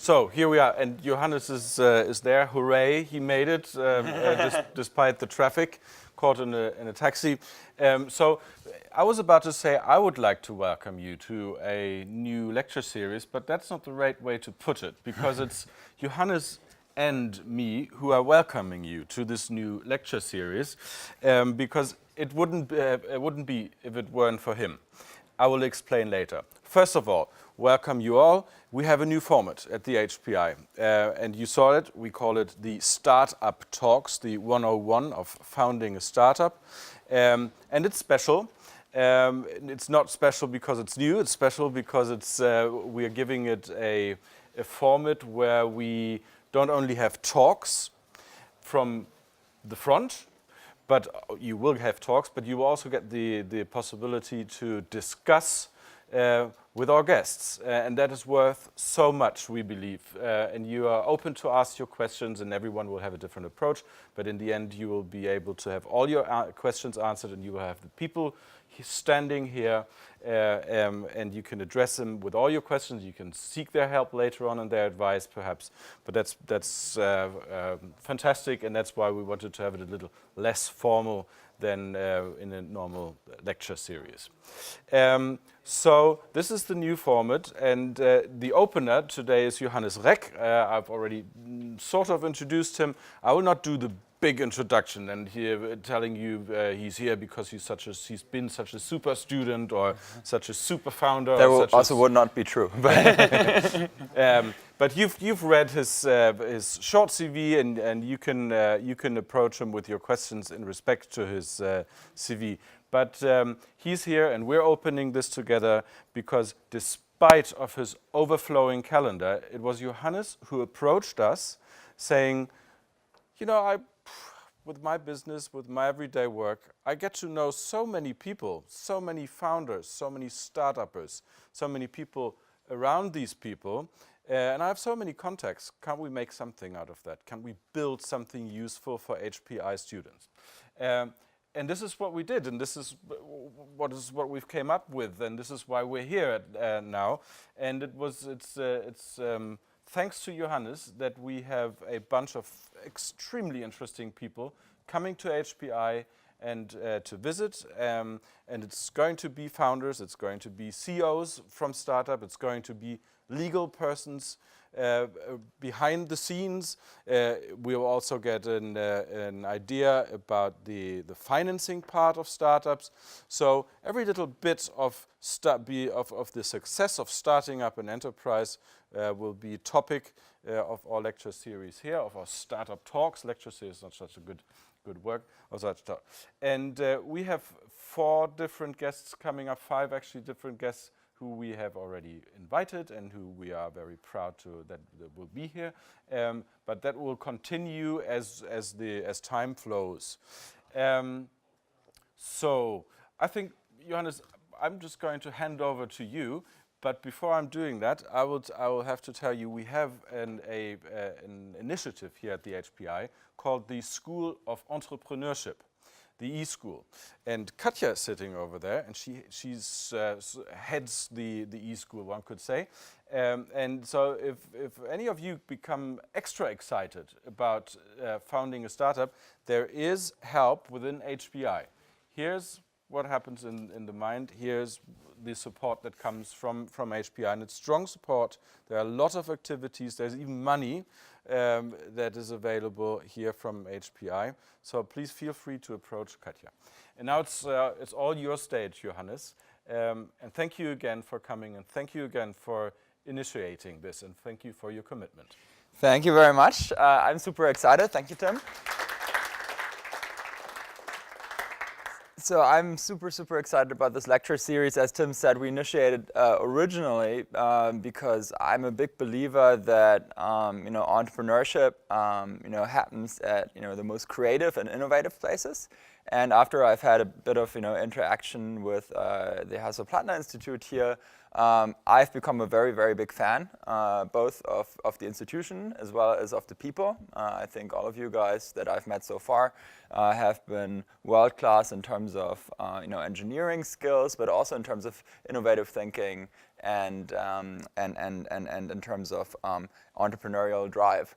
So here we are, and Johannes is there. Hooray! He made it despite the traffic, caught in a taxi. So I was about to say I would like to welcome you to a new lecture series, but that's not the right way to put it, because it's Johannes and me who are welcoming you to this new lecture series, because it wouldn't be if it weren't for him. I will explain later. First of all, welcome you all. We have a new format at the HPI, and you saw it. We call it the Startup Talks, the 101 of founding a startup. And it's special. It's not special because it's new. It's special because we are giving it a format where we don't only have talks from the front, but you will have talks, but you will also get the possibility to discuss with our guests, and that is worth so much, we believe. And you are open to ask your questions, and everyone will have a different approach, but in the end you will be able to have all your questions answered, and you will have the people standing here, and you can address them with all your questions. You can seek their help later on and their advice perhaps, but that's fantastic, and that's why we wanted to have it a little less formal than in a normal lecture series. So this is the new format, and the opener today is Johannes Reck. I've already sort of introduced him. I will not do the big introduction and here telling you he's here because he's been such a super student or such a super founder. That also would not be true. But you've read his short CV, and you can approach him with your questions in respect to his CV. But he's here, and we're opening this together because despite of his overflowing calendar, it was Johannes who approached us saying, you know, with my business, with my everyday work, I get to know so many people, so many founders, so many startuppers, so many people around these people, and I have so many contacts. Can't we make something out of that? Can we build something useful for HPI students? And this is what we did, and this is what we've came up with, and this is why we're here now. And it's thanks to Johannes that we have a bunch of extremely interesting people coming to HPI and to visit. And it's going to be founders, it's going to be CEOs from startup, it's going to be legal persons behind the scenes. We'll also get an idea about the financing part of startups. So every little bit of the success of starting up an enterprise will be a topic of our lecture series here, of our Startup Talks. Lecture series is not such a good word. And we have 4 different guests coming up, 5 actually different guests who we have already invited and who we are very proud to that will be here. But that will continue as time flows. So I think, Johannes, I'm just going to hand over to you. But before I'm doing that, I will have to tell you we have an initiative here at the HPI called the School of Entrepreneurship, the e-school. And Katja is sitting over there, and she heads the e-school, one could say. And so if any of you become extra excited about founding a startup, there is help within HPI. Here's what happens in the mind. Here's the support that comes from HPI, and it's strong support. There are a lot of activities. There's even money that is available here from HPI. So please feel free to approach Katja. And now it's all your stage, Johannes. And thank you again for coming, and thank you again for initiating this, and thank you for your commitment. Thank you very much. I'm super excited. Thank you, Tim. So I'm super excited about this lecture series. As Tim said, we initiated originally because I'm a big believer that entrepreneurship happens at the most creative and innovative places. And after I've had a bit of interaction with the Hasso-Plattner Institute here, I've become a very, very big fan, both of the institution as well as of the people. I think all of you guys that I've met so far have been world-class in terms of engineering skills, but also in terms of innovative thinking and in terms of entrepreneurial drive.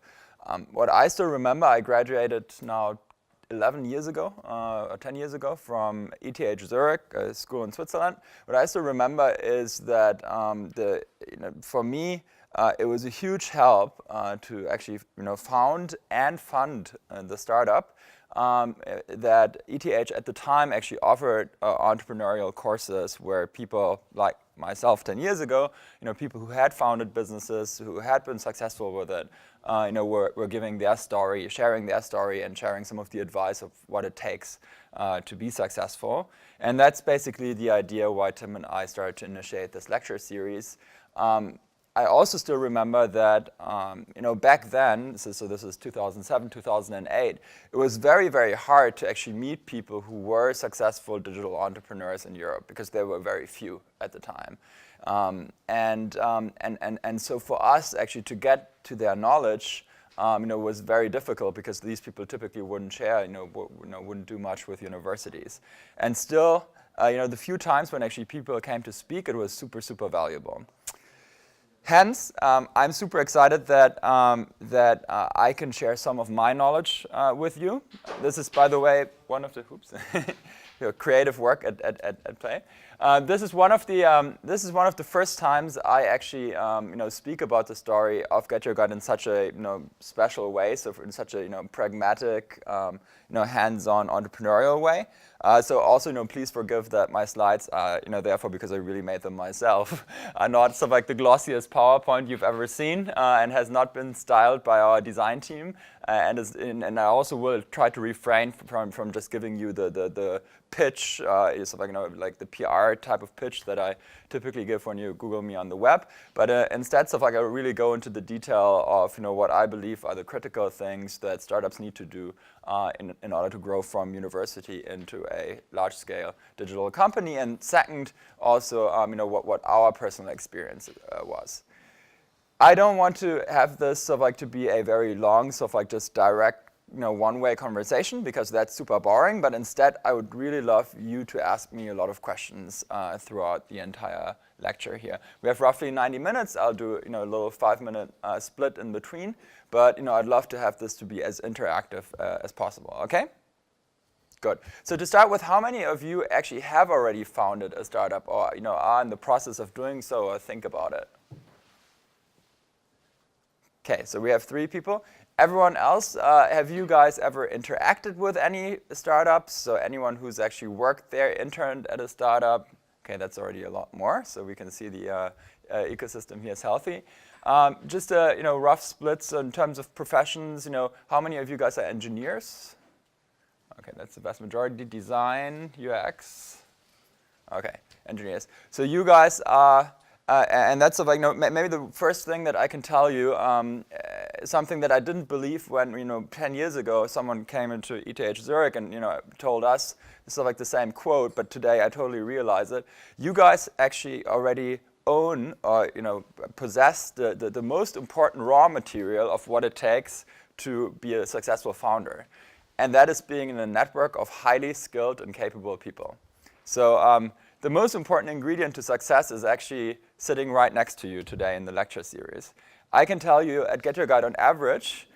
What I still remember, I graduated now 11 years ago, or 10 years ago from ETH Zurich, a school in Switzerland. What I still remember is that for me, it was a huge help to actually found and fund the startup. That ETH at the time actually offered entrepreneurial courses where people like myself 10 years ago, people who had founded businesses, who had been successful with it, were giving their story, sharing their story, and sharing some of the advice of what it takes to be successful. And that's basically the idea why Tim and I started to initiate this lecture series. I also still remember that, back then, so this is 2007, 2008, it was very, very hard to actually meet people who were successful digital entrepreneurs in Europe because there were very few at the time. And so for us actually to get to their knowledge, was very difficult because these people typically wouldn't share, wouldn't do much with universities. And still, the few times when actually people came to speak, it was super, super valuable. Hence, I'm super excited that I can share some of my knowledge with you. This is, by the way, one of the creative work at play. This is one of the first times I actually speak about the story of GetYourGuide in such a special way, so in such a pragmatic, hands-on entrepreneurial way. So also please forgive that my slides are therefore because I really made them myself are not sort of like the glossiest PowerPoint you've ever seen and has not been styled by our design team. And I also will try to refrain from just giving you the pitch, like the PR type of pitch that I typically give when you Google me on the web. But instead, I really go into the detail of what I believe are the critical things that startups need to do in order to grow from university into a large-scale digital company. And second, also what our personal experience was. I don't want to have this to be a very long, just direct, one-way conversation because that's super boring. But instead, I would really love you to ask me a lot of questions throughout the entire lecture here. We have roughly 90 minutes. I'll do a little 5-minute split in between. But I'd love to have this to be as interactive as possible. Okay? Good. So to start with, how many of you actually have already founded a startup or are in the process of doing so or think about it? Okay, so we have 3 people. Everyone else, have you guys ever interacted with any startups? So anyone who's actually worked there, interned at a startup? Okay, that's already a lot more. So we can see the ecosystem here is healthy. Just rough splits in terms of professions. How many of you guys are engineers? Okay, that's the vast majority. Design, UX. Okay, engineers. So you guys are. And that's maybe the first thing that I can tell you, something that I didn't believe when 10 years ago someone came into ETH Zurich and told us it's the same quote, but today I totally realize it. You guys actually already own or possess the most important raw material of what it takes to be a successful founder, and that is being in a network of highly skilled and capable people. So. The most important ingredient to success is actually sitting right next to you today in the lecture series. I can tell you at GetYourGuide on average,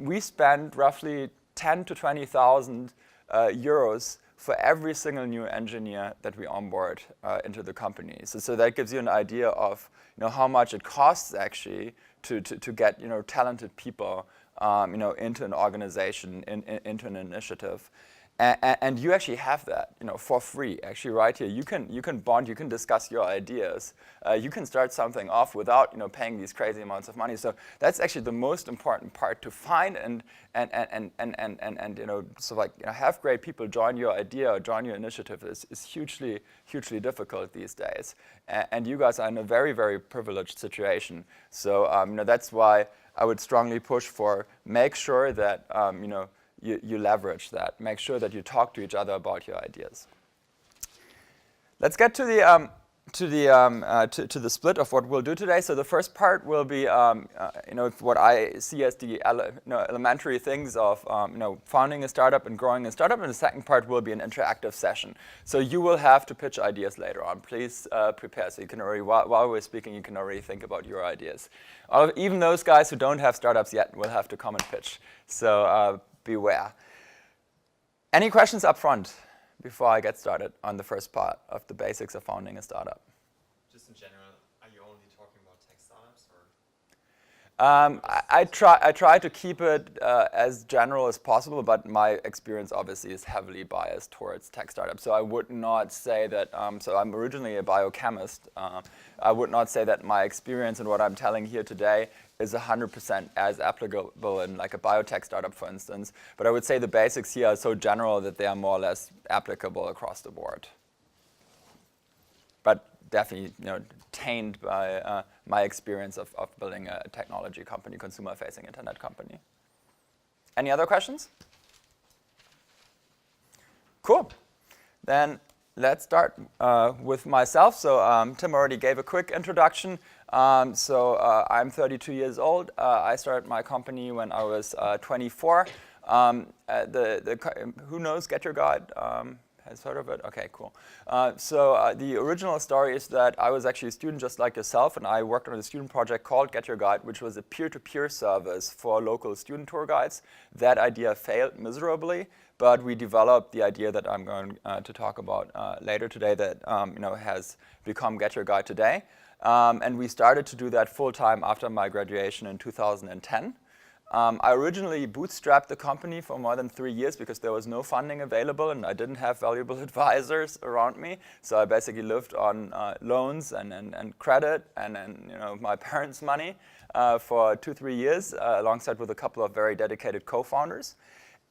we spend roughly 10 to 20,000 euros for every single new engineer that we onboard into the company. So that gives you an idea of how much it costs actually to get talented people into an organization, into an initiative. And you actually have that, for free, actually, right here. You can bond, you can discuss your ideas. You can start something off without, paying these crazy amounts of money. So that's actually the most important part to find and have great people join your idea or join your initiative is hugely, hugely difficult these days. And you guys are in a very, very privileged situation. So that's why I would strongly push for make sure that you leverage that. Make sure that you talk to each other about your ideas. Let's get to the to the split of what we'll do today. So the first part will be, what I see as the elementary things of, founding a startup and growing a startup. And the second part will be an interactive session. So you will have to pitch ideas later on. Please prepare. So you can already, while we're speaking, you can already think about your ideas. Even those guys who don't have startups yet will have to come and pitch. So beware. Any questions up front before I get started on the first part of the basics of founding a startup? Just in general, are you only talking about tech startups, or? I try to keep it as general as possible, but my experience obviously is heavily biased towards tech startups. So I would not say that, so I'm originally a biochemist. I would not say that my experience and what I'm telling here today is 100% as applicable in like a biotech startup, for instance. But I would say the basics here are so general that they are more or less applicable across the board. But definitely, tainted by my experience of building a technology company, consumer-facing internet company. Any other questions? Cool. Then let's start with myself. So Tim already gave a quick introduction. I'm 32 years old. I started my company when I was 24. Who knows GetYourGuide? Has heard of it? Okay, cool. The original story is that I was actually a student just like yourself, and I worked on a student project called GetYourGuide, which was a peer-to-peer service for local student tour guides. That idea failed miserably, but we developed the idea that I'm going to talk about later today that has become GetYourGuide today. And we started to do that full-time after my graduation in 2010. I originally bootstrapped the company for more than 3 years because there was no funding available and I didn't have valuable advisors around me. So I basically lived on loans and credit and my parents' money for 2-3 years, alongside with a couple of very dedicated co-founders.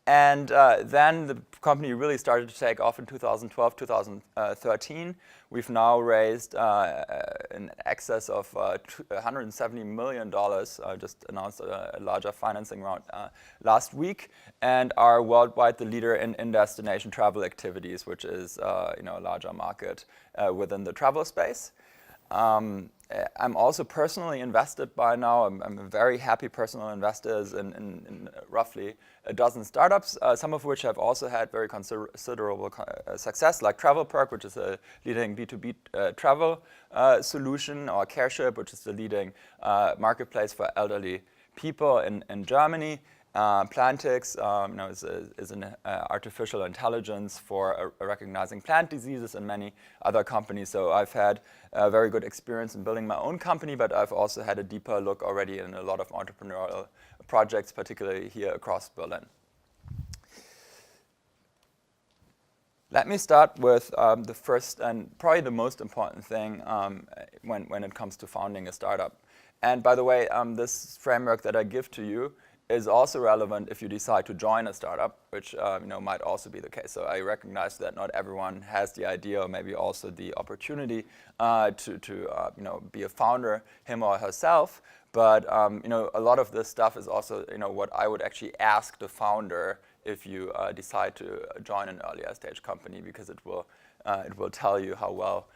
And then the company really started to take off in 2012, 2013. We've now raised in excess of $170 million. Just announced a larger financing round last week, and are worldwide the leader in destination travel activities, which is a larger market within the travel space. I'm also personally invested by now. I'm a very happy personal investor in roughly a dozen startups, some of which have also had very considerable success, like TravelPerk, which is a leading B2B travel solution, or CareShip, which is the leading marketplace for elderly people in Germany. Plantix is an artificial intelligence for recognizing plant diseases, and many other companies. So I've had a very good experience in building my own company, but I've also had a deeper look already in a lot of entrepreneurial projects, particularly here across Berlin. Let me start with the first and probably the most important thing when it comes to founding a startup. And by the way, this framework that I give to you is also relevant if you decide to join a startup, which might also be the case. So I recognize that not everyone has the idea or maybe also the opportunity to be a founder, him or herself. But a lot of this stuff is also what I would actually ask the founder if you decide to join an earlier stage company, because it will tell you how well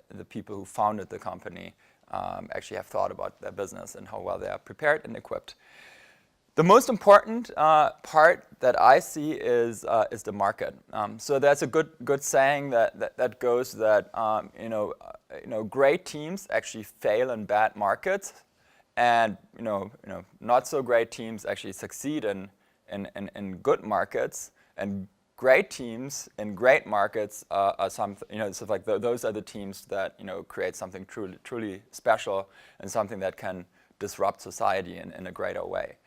the people who founded the company actually have thought about their business and how well they are prepared and equipped. The most important part that I see is the market. So there's a good saying that goes that great teams actually fail in bad markets, and not so great teams actually succeed in good markets, and great teams in great markets are something. So like those are the teams that create something truly special and something that can disrupt society in a greater way.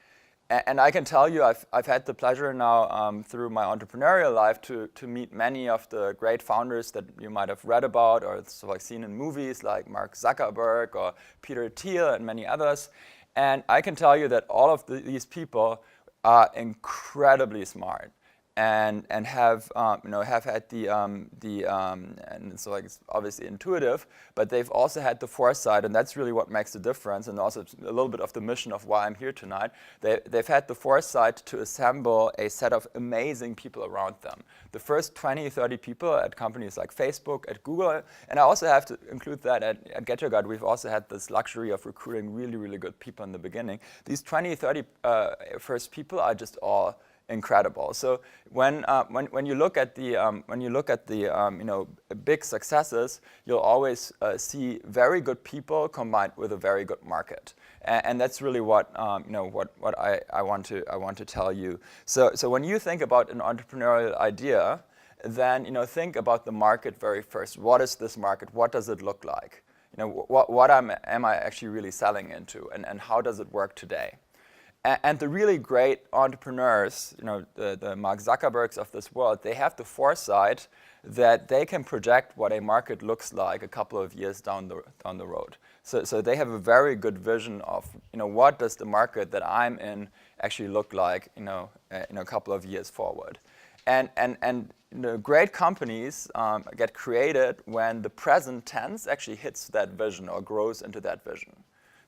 And I can tell you, I've had the pleasure now through my entrepreneurial life to meet many of the great founders that you might have read about or seen in movies, like Mark Zuckerberg or Peter Thiel and many others. And I can tell you that all of these people are incredibly smart. and have have had and so like it's obviously intuitive, but they've also had the foresight, and that's really what makes the difference, and also a little bit of the mission of why I'm here tonight. They've had the foresight to assemble a set of amazing people around them. The first 20, 30 people at companies like Facebook, at Google, and I also have to include that at GetYourGuide, we've also had this luxury of recruiting really, really good people in the beginning. These 20, 30 first people are just all incredible. So when you look at the big successes, you'll always see very good people combined with a very good market, and that's really what I want to tell you. So when you think about an entrepreneurial idea, then think about the market very first. What is this market? What does it look like? What am I actually really selling into, and how does it work today? And the really great entrepreneurs, the Mark Zuckerbergs of this world, they have the foresight that they can project what a market looks like a couple of years down the road. So they have a very good vision of what does the market that I'm in actually look like in a couple of years forward. And great companies get created when the present tense actually hits that vision or grows into that vision.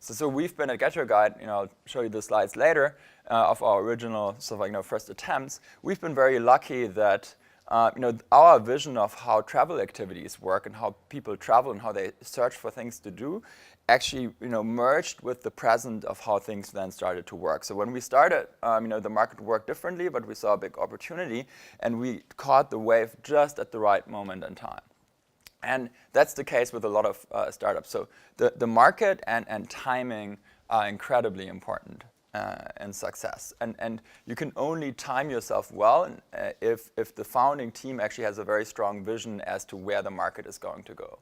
So we've been at GetYourGuide, I'll show you the slides later, of our original first attempts. We've been very lucky that our vision of how travel activities work and how people travel and how they search for things to do actually merged with the present of how things then started to work. So when we started, the market worked differently, but we saw a big opportunity, and we caught the wave just at the right moment in time. And that's the case with a lot of startups. So the market and timing are incredibly important in success. And you can only time yourself well if the founding team actually has a very strong vision as to where the market is going to go.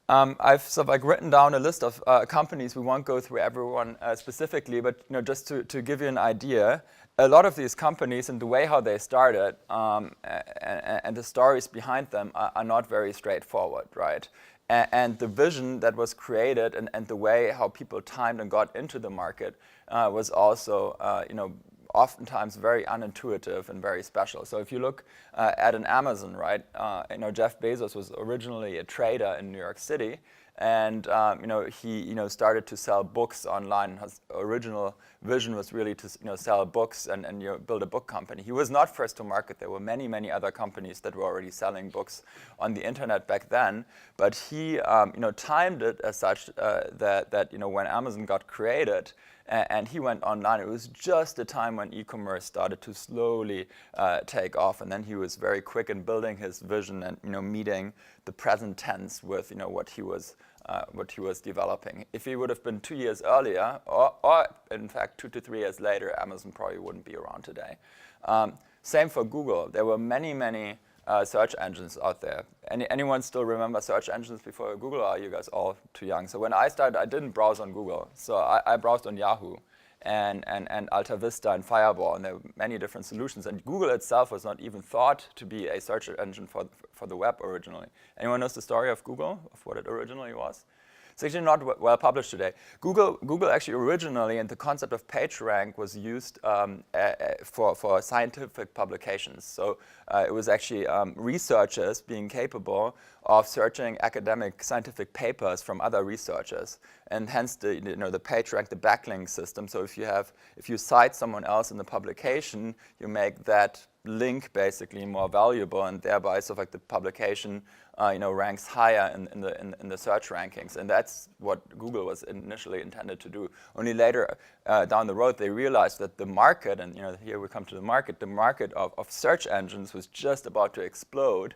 I've written down a list of companies. We won't go through everyone specifically, but just to give you an idea, a lot of these companies and the way how they started and the stories behind them are not very straightforward, right? And the vision that was created and the way how people timed and got into the market was also, oftentimes very unintuitive and very special. So if you look at an Amazon, right, Jeff Bezos was originally a trader in New York City, and he started to sell books online. His original vision was really to sell books and build a book company. He was not first to market. There were many other companies that were already selling books on the internet back then. But he timed it as such that when Amazon got created and he went online, it was just a time when e-commerce started to slowly take off. And then he was very quick in building his vision and meeting the present tense with what he was developing. If he would have been 2 years earlier, or in fact 2 to 3 years later, Amazon probably wouldn't be around today. Same for Google. There were many search engines out there. Anyone still remember search engines before Google? Or are you guys all too young? So when I started, I didn't browse on Google. So I browsed on Yahoo and Alta Vista and Fireball, and there were many different solutions. And Google itself was not even thought to be a search engine for the web originally. Anyone knows the story of Google, of what it originally was? It's actually not well published today. Google actually originally, and the concept of PageRank was used for scientific publications. So it was actually researchers being capable of searching academic scientific papers from other researchers, and hence the PageRank, the backlink system. So if you cite someone else in the publication, you make that link basically more valuable, and thereby the publication ranks higher in the search rankings, and that's what Google was initially intended to do. Only later down the road they realized that the market, and here we come to the market of search engines was just about to explode,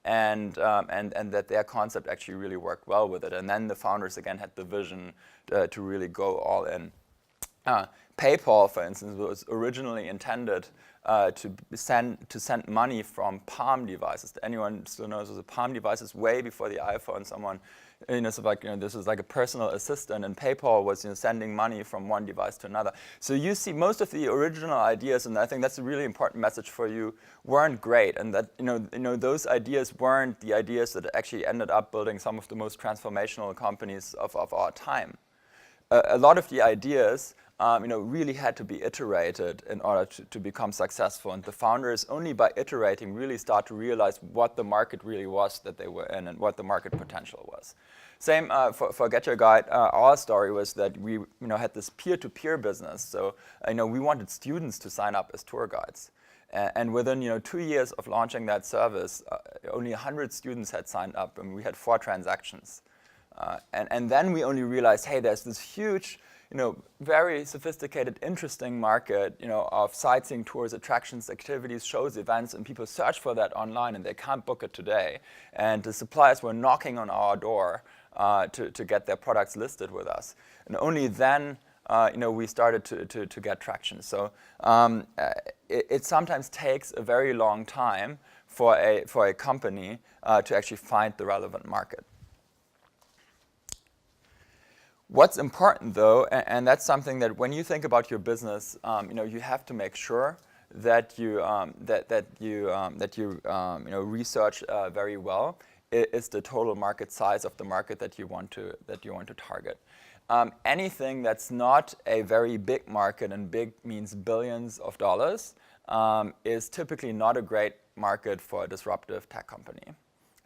and that their concept actually really worked well with it. And then the founders again had the vision to really go all in. PayPal, for instance, was originally intended to send money from Palm devices. Anyone still knows the Palm devices way before the iPhone? Someone, this is like a personal assistant, and PayPal was sending money from one device to another. So you see, most of the original ideas, and I think that's a really important message for you, weren't great, and that those ideas weren't the ideas that actually ended up building some of the most transformational companies of our time. A lot of the ideas really had to be iterated in order to become successful. And the founders, only by iterating, really start to realize what the market really was that they were in and what the market potential was. Same for GetYourGuide. Our story was that we had this peer-to-peer business. So we wanted students to sign up as tour guides. And within 2 years of launching that service, only 100 students had signed up, and we had 4 transactions. And then we only realized, hey, there's this huge, very sophisticated, interesting market, of sightseeing tours, attractions, activities, shows, events, and people search for that online, and they can't book it today. And the suppliers were knocking on our door to get their products listed with us. And only then, we started to get traction. So it sometimes takes a very long time for a company to actually find the relevant market. What's important, though, and that's something that when you think about your business, you have to make sure that you research very well, is the total market size of the market that you want to target. Anything that's not a very big market, and big means billions of dollars, is typically not a great market for a disruptive tech company.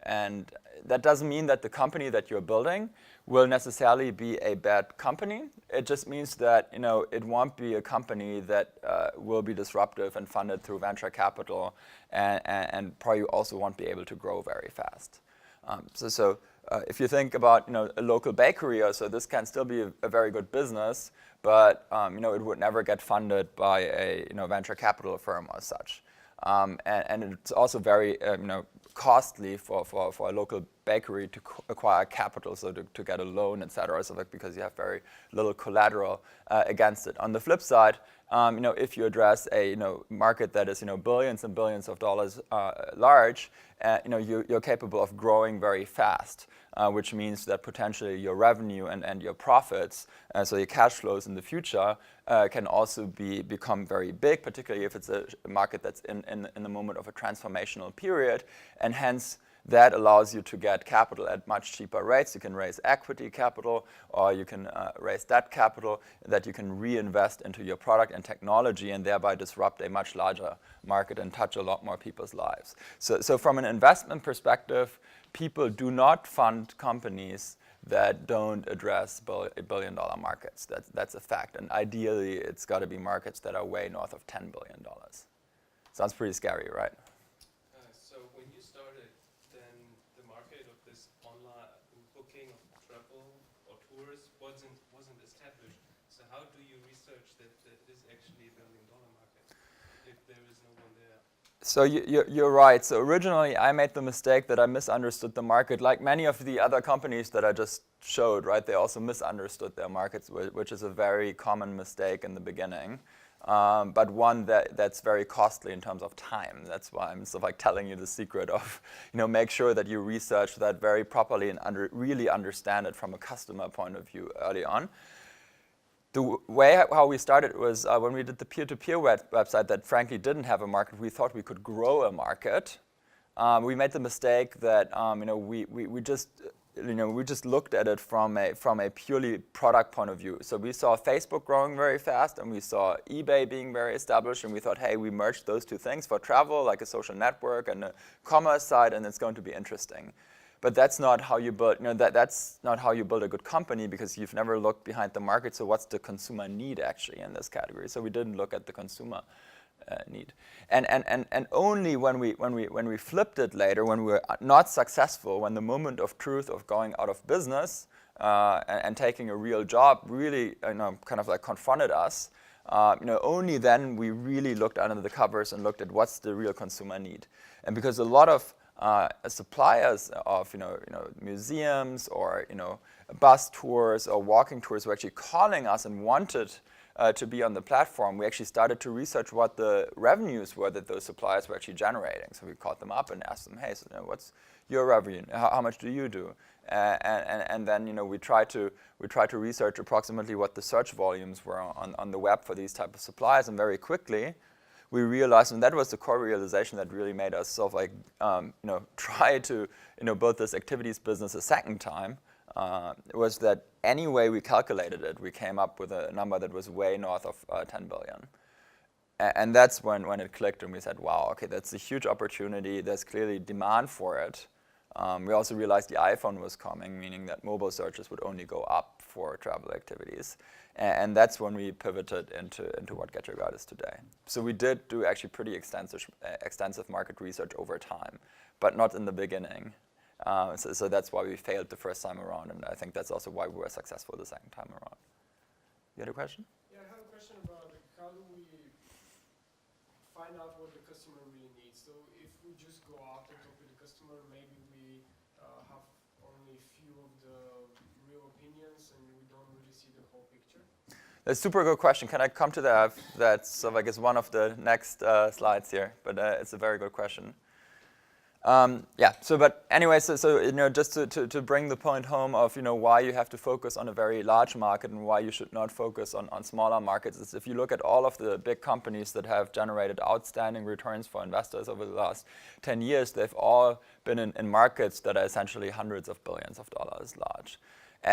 And that doesn't mean that the company that you're building will necessarily be a bad company. It just means that it won't be a company that will be disruptive and funded through venture capital, and probably also won't be able to grow very fast. So if you think about a local bakery, or so, this can still be a very good business, but it would never get funded by a venture capital firm or such. And it's also very costly for a local bakery to acquire capital, so to get a loan, etc. So because you have very little collateral against it. On the flip side, if you address a market that is billions and billions of dollars large, you're capable of growing very fast, which means that potentially your revenue and your profits, so your cash flows in the future, can also become very big, particularly if it's a market that's in the moment of a transformational period, and hence that allows you to get capital at much cheaper rates. You can raise equity capital, or you can raise debt capital that you can reinvest into your product and technology, and thereby disrupt a much larger market and touch a lot more people's lives. So from an investment perspective, people do not fund companies that don't address billion-dollar markets. That's a fact. And ideally, it's got to be markets that are way north of $10 billion. Sounds pretty scary, right? So when you started, then the market of this online booking of travel or tours wasn't established. So how do you research that it is actually a billion-dollar market if there is no one there? So you're right. So originally, I made the mistake that I misunderstood the market, like many of the other companies that I just showed, right? They also misunderstood their markets, which is a very common mistake in the beginning, but one that's very costly in terms of time. That's why I'm sort of like telling you the secret of, make sure that you research that very properly and really understand it from a customer point of view early on. The way how we started was when we did the peer-to-peer website that frankly didn't have a market. We thought we could grow a market. We made the mistake that we just looked at it from a purely product point of view. So we saw Facebook growing very fast, and we saw eBay being very established, and we thought, hey, we merged those two things for travel, like a social network and a commerce side, and it's going to be interesting. But that's not how you build. That's not how you build a good company, because you've never looked behind the market. So what's the consumer need actually in this category? So we didn't look at the consumer need. And only when we flipped it later, when we were not successful, when the moment of truth of going out of business and taking a real job really kind of like confronted us, only then we really looked under the covers and looked at what's the real consumer need. And because a lot of suppliers of museums or bus tours or walking tours were actually calling us and wanted to be on the platform, we actually started to research what the revenues were that those suppliers were actually generating. So we called them up and asked them, hey, so what's your revenue? How much do you do? And then we try to research approximately what the search volumes were on the web for these type of suppliers, and very quickly we realized, and that was the core realization that really made us sort of like try to build this activities business a second time, was that any way we calculated it, we came up with a number that was way north of 10 billion. And that's when it clicked and we said, wow, okay, that's a huge opportunity. There's clearly demand for it. We also realized the iPhone was coming, meaning that mobile searches would only go up for travel activities. And that's when we pivoted into what GetYourGuide is today. So we did do actually pretty extensive market research over time, but not in the beginning. So that's why we failed the first time around, and I think that's also why we were successful the second time around. You had a question? Yeah, I have a question about how do we find out what the customer really needs. So if we just go out and talk with the customer, maybe we have only few of the real opinions and we don't really see the whole picture. That's a super good question. Can I come to that? That's I guess one of the next slides here, but it's a very good question. Yeah. So, but anyway, so you know, just to bring the point home of why you have to focus on a very large market and why you should not focus on smaller markets is if you look at all of the big companies that have generated outstanding returns for investors over the last 10 years, they've all been in markets that are essentially hundreds of billions of dollars large.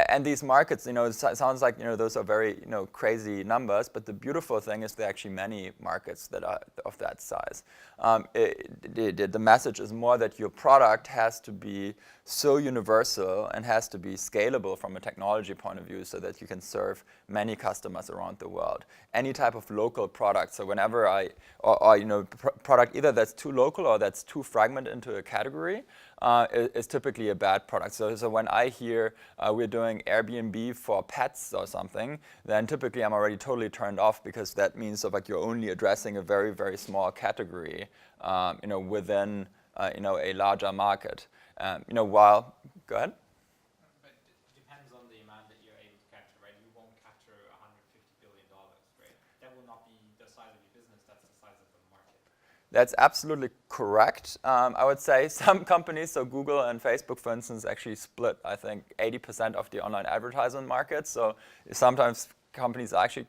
And these markets, it sounds like those are very crazy numbers, but the beautiful thing is there are actually many markets that are of that size. The message is more that your product has to be so universal and has to be scalable from a technology point of view so that you can serve many customers around the world. Any type of local product, so whenever product either that's too local or that's too fragmented into a category, is typically a bad product. So when I hear we're doing Airbnb for pets or something, then typically I'm already totally turned off because that means you're only addressing a very, very small category, within a larger market. Go ahead. But it depends on the amount that you're able to capture, right? You won't capture $150 billion, right? That will not be the size of your business, that's the size of the market. That's absolutely correct. I would say some companies, so Google and Facebook, for instance, actually split, I think, 80% of the online advertisement market. So sometimes companies are actually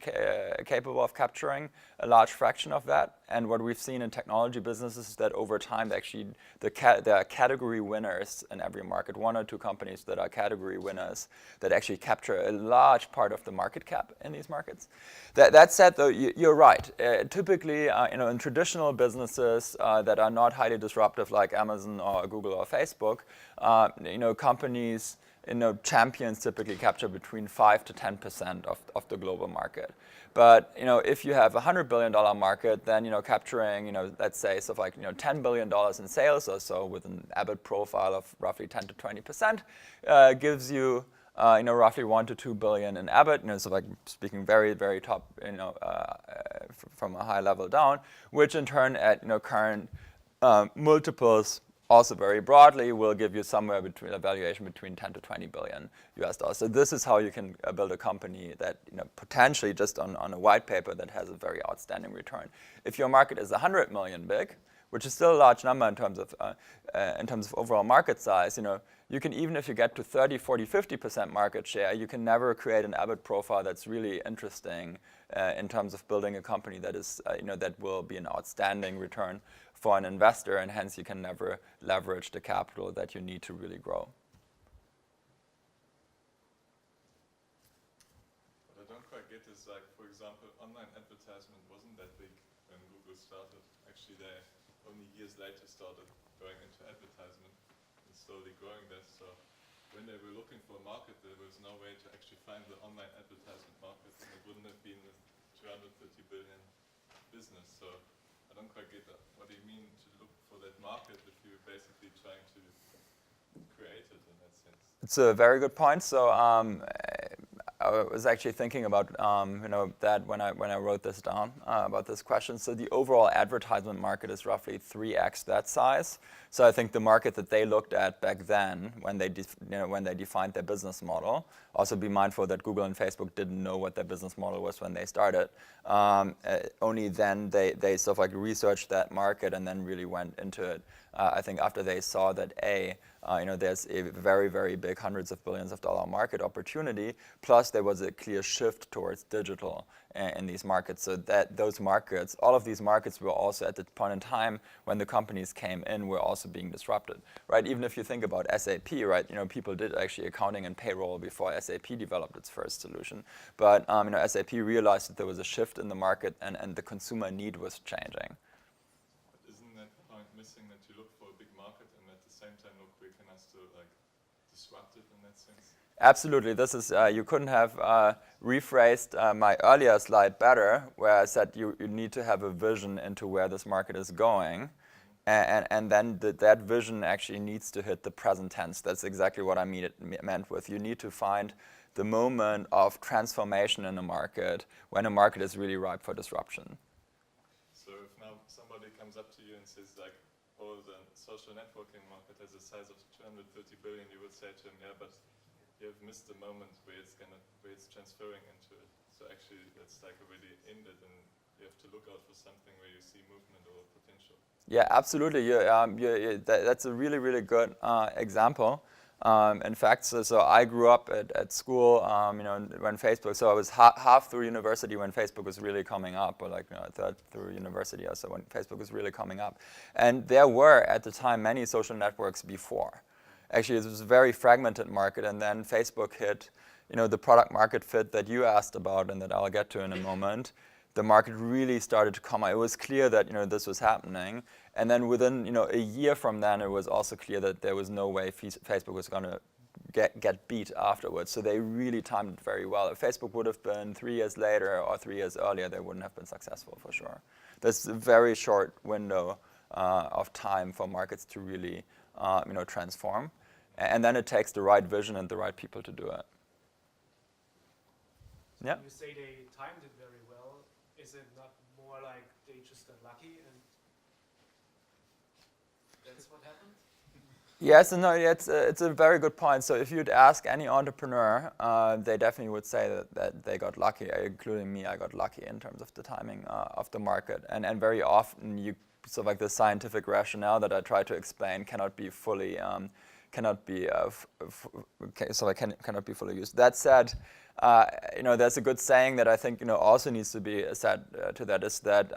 capable of capturing a large fraction of that. And what we've seen in technology businesses is that over time, actually, there are category winners in every market, one or two companies that are category winners that actually capture a large part of the market cap in these markets. That said, though, you're right. Typically, in traditional businesses that are not highly disruptive like Amazon or Google or Facebook, companies, champions typically capture between 5 to 10% of the global market. But if you have a $100 billion market, then capturing let's say $10 billion in sales or so with an EBIT profile of roughly 10 to 20% gives you roughly 1 to 2 billion in EBIT. So speaking very, very top, from a high level down, which in turn at current multiples, also very broadly, will give you somewhere between a valuation between 10 to 20 billion US dollars. So this is how you can build a company that potentially just on a white paper that has a very outstanding return. If your market is 100 million big, which is still a large number in terms of overall market size, you can, even if you get to 30, 40, 50% market share, you can never create an EBIT profile that's really interesting in terms of building a company that is that will be an outstanding return for an investor, and hence you can never leverage the capital that you need to really grow. What I don't quite get is, for example, online advertisement wasn't that big when Google started. Actually, they only years later started going into advertisement and slowly growing this. So when they were looking for a market, there was no way to actually find the online advertisement market, and it wouldn't have been a 230 billion business. So I don't quite get that. What do you mean to look for that market if you're basically trying to create it in that sense? It's a very good point. So I was actually thinking about that when I wrote this down about this question. So the overall advertisement market is roughly 3x that size. So I think the market that they looked at back then, when they defined their business model, also be mindful that Google and Facebook didn't know what their business model was when they started. Only then they researched that market and then really went into it. I think after they saw that there's a very, very big hundreds of billions of dollar market opportunity. Plus, there was a clear shift towards digital in these markets. So that those markets, all of these markets were also at the point in time when the companies came in, were also being disrupted, right? Even if you think about SAP, right? People did actually accounting and payroll before SAP developed its first solution. But SAP realized that there was a shift in the market and the consumer need was changing. Isn't that point missing, that you look for a big market and at the same time look where can I still disrupt it in that sense? Absolutely. This is you couldn't have rephrased my earlier slide better, where I said you need to have a vision into where this market is going, and then that vision actually needs to hit the present tense. That's exactly what I meant with you need to find the moment of transformation in a market when a market is really ripe for disruption. So if now somebody comes up to you and says oh, the social networking market has a size of 230 billion, you would say to him, yeah, but you have missed the moment where it's transferring into it. So actually, that's already ended, and you have to look out for something where you see movement or potential. Yeah, absolutely. That's a really, really good example. In fact, so I grew up at school, when Facebook. So I was half through university when Facebook was really coming up, or a third through university or so when Facebook was really coming up. And there were at the time many social networks before. Actually, it was a very fragmented market, and then Facebook hit, the product market fit that you asked about and that I'll get to in a moment. The market really started to come out. It was clear that this was happening, and then within a year from then, it was also clear that there was no way Facebook was going to get beat afterwards. So they really timed it very well. If Facebook would have been 3 years later or 3 years earlier, they wouldn't have been successful for sure. There's a very short window of time for markets to really transform. And then it takes the right vision and the right people to do it. So Yeah. when you say they timed it very well, is it not more like they just got lucky and that's what happened? Yes, and no, it's a very good point. So if you'd ask any entrepreneur, they definitely would say that they got lucky, including me. I got lucky in terms of the timing of the market, and very often you the scientific rationale that I try to explain cannot be fully cannot be fully used. That said, there's a good saying that I think also needs to be said to that, is that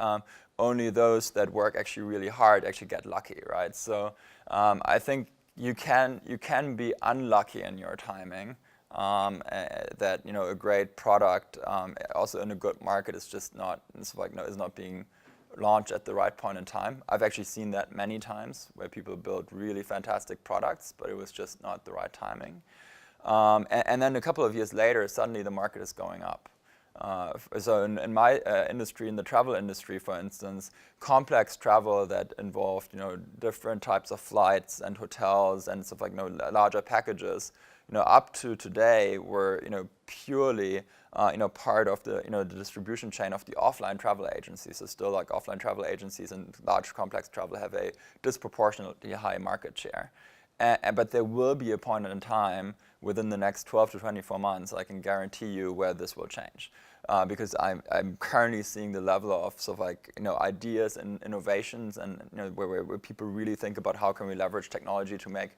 only those that work actually really hard actually get lucky, right? So I think you can be unlucky in your timing. That a great product also in a good market is just not is not being launched at the right point in time. I've actually seen that many times where people build really fantastic products, but it was just not the right timing. And then a couple of years later, suddenly the market is going up. So in my industry, in the travel industry, for instance, complex travel that involved different types of flights and hotels and stuff larger packages, up to today were purely part of the distribution chain of the offline travel agencies. So still offline travel agencies and large complex travel have a disproportionately high market share. But there will be a point in time within the next 12 to 24 months, I can guarantee you, where this will change. Because I'm currently seeing the level of ideas and innovations, and where people really think about how can we leverage technology to make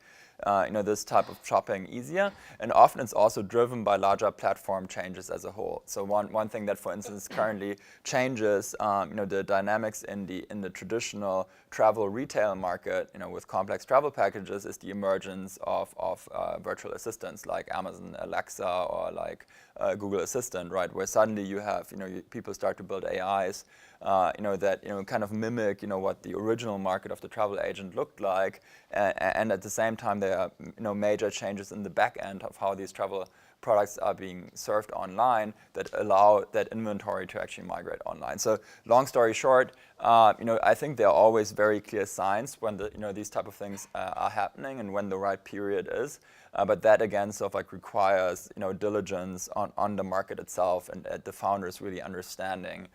this type of shopping easier. And often it's also driven by larger platform changes as a whole. So one thing that, for instance, currently changes the dynamics in the traditional travel retail market, with complex travel packages, is the emergence of virtual assistants like Amazon Alexa or Google Assistant, right? Where suddenly you have people start to build AIs that kind of mimic what the original market of the travel agent looked like, and at the same time there are major changes in the back end of how these travel products are being served online that allow that inventory to actually migrate online. So long story short, I think there are always very clear signs when these type of things are happening and when the right period is. But that again requires diligence on the market itself and the founders really understanding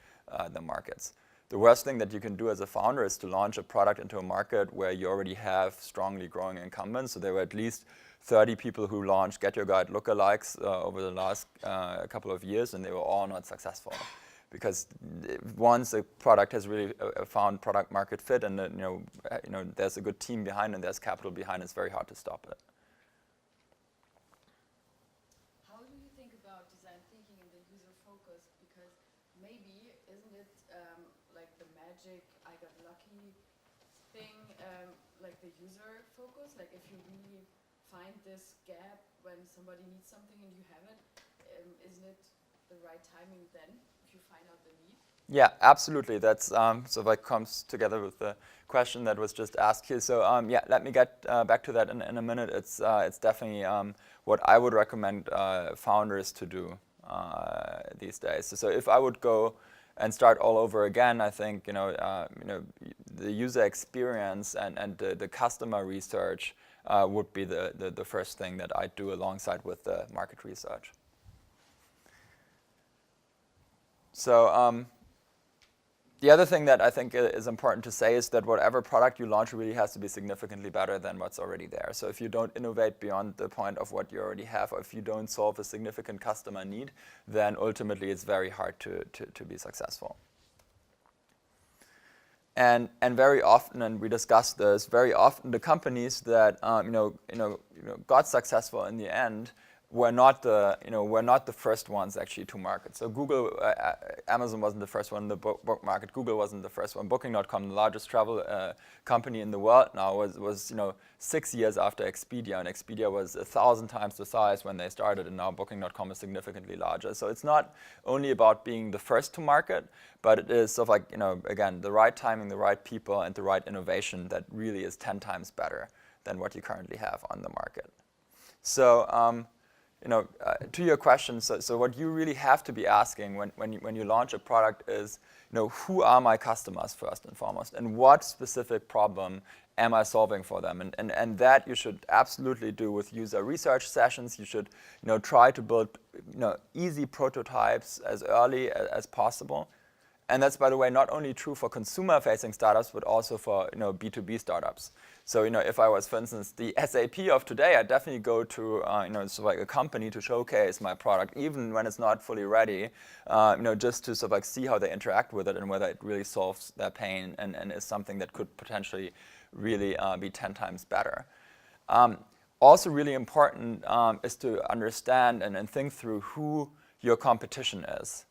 the markets. The worst thing that you can do as a founder is to launch a product into a market where you already have strongly growing incumbents. So there were at least 30 people who launched GetYourGuide lookalikes over the last couple of years, and they were all not successful. because once a product has really found product market fit, and there's a good team behind and there's capital behind, it's very hard to stop it. How do you think about design thinking and the user focus? Because maybe isn't it like the magic I got lucky thing, like the user focus? Like if you really find this gap when somebody needs something and you have it, isn't it the right timing then if you find out the need? Yeah, absolutely. That's so that comes together with the question that was just asked here. So yeah, let me get back to that in a minute. It's definitely what I would recommend founders to do these days. So if I would go and start all over again, I think the user experience and the customer research would be the first thing that I'd do alongside with the market research. So the other thing that I think is important to say is that whatever product you launch really has to be significantly better than what's already there. So if you don't innovate beyond the point of what you already have, or if you don't solve a significant customer need, then ultimately it's very hard to be successful. And very often, and we discussed this, very often the companies that got successful in the end were not the first ones actually to market. So Google, Amazon wasn't the first one in the book market. Google wasn't the first one. Booking.com, the largest travel company in the world now, was 6 years after Expedia, and Expedia was 1,000 times the size when they started, and now Booking.com is significantly larger. So it's not only about being the first to market, but it is sort of like again, the right timing, the right people, and the right innovation that really is 10 times better than what you currently have on the market. So to your question, so what you really have to be asking when you launch a product is, who are my customers first and foremost, and what specific problem am I solving for them? And that you should absolutely do with user research sessions. You should try to build easy prototypes as early as possible. And that's, by the way, not only true for consumer-facing startups, but also for B2B startups. So if I was, for instance, the SAP of today, I'd definitely go to so like a company to showcase my product, even when it's not fully ready, just to sort of like see how they interact with it and whether it really solves their pain and is something that could potentially really be 10 times better. Also really important is to understand and think through who your competition is.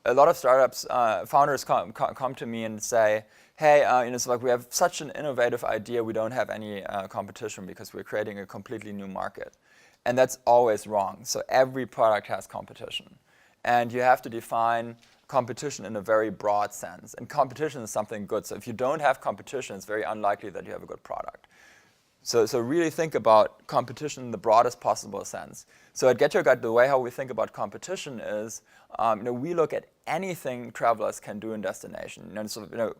A lot of startups, founders come to me and say, hey, it's like we have such an innovative idea, we don't have any competition because we're creating a completely new market. And that's always wrong. So every product has competition. And you have to define competition in a very broad sense. And competition is something good. So if you don't have competition, it's very unlikely that you have a good product. So really think about competition in the broadest possible sense. So at GetYourGuide, the way how we think about competition is, we look at anything travelers can do in destination.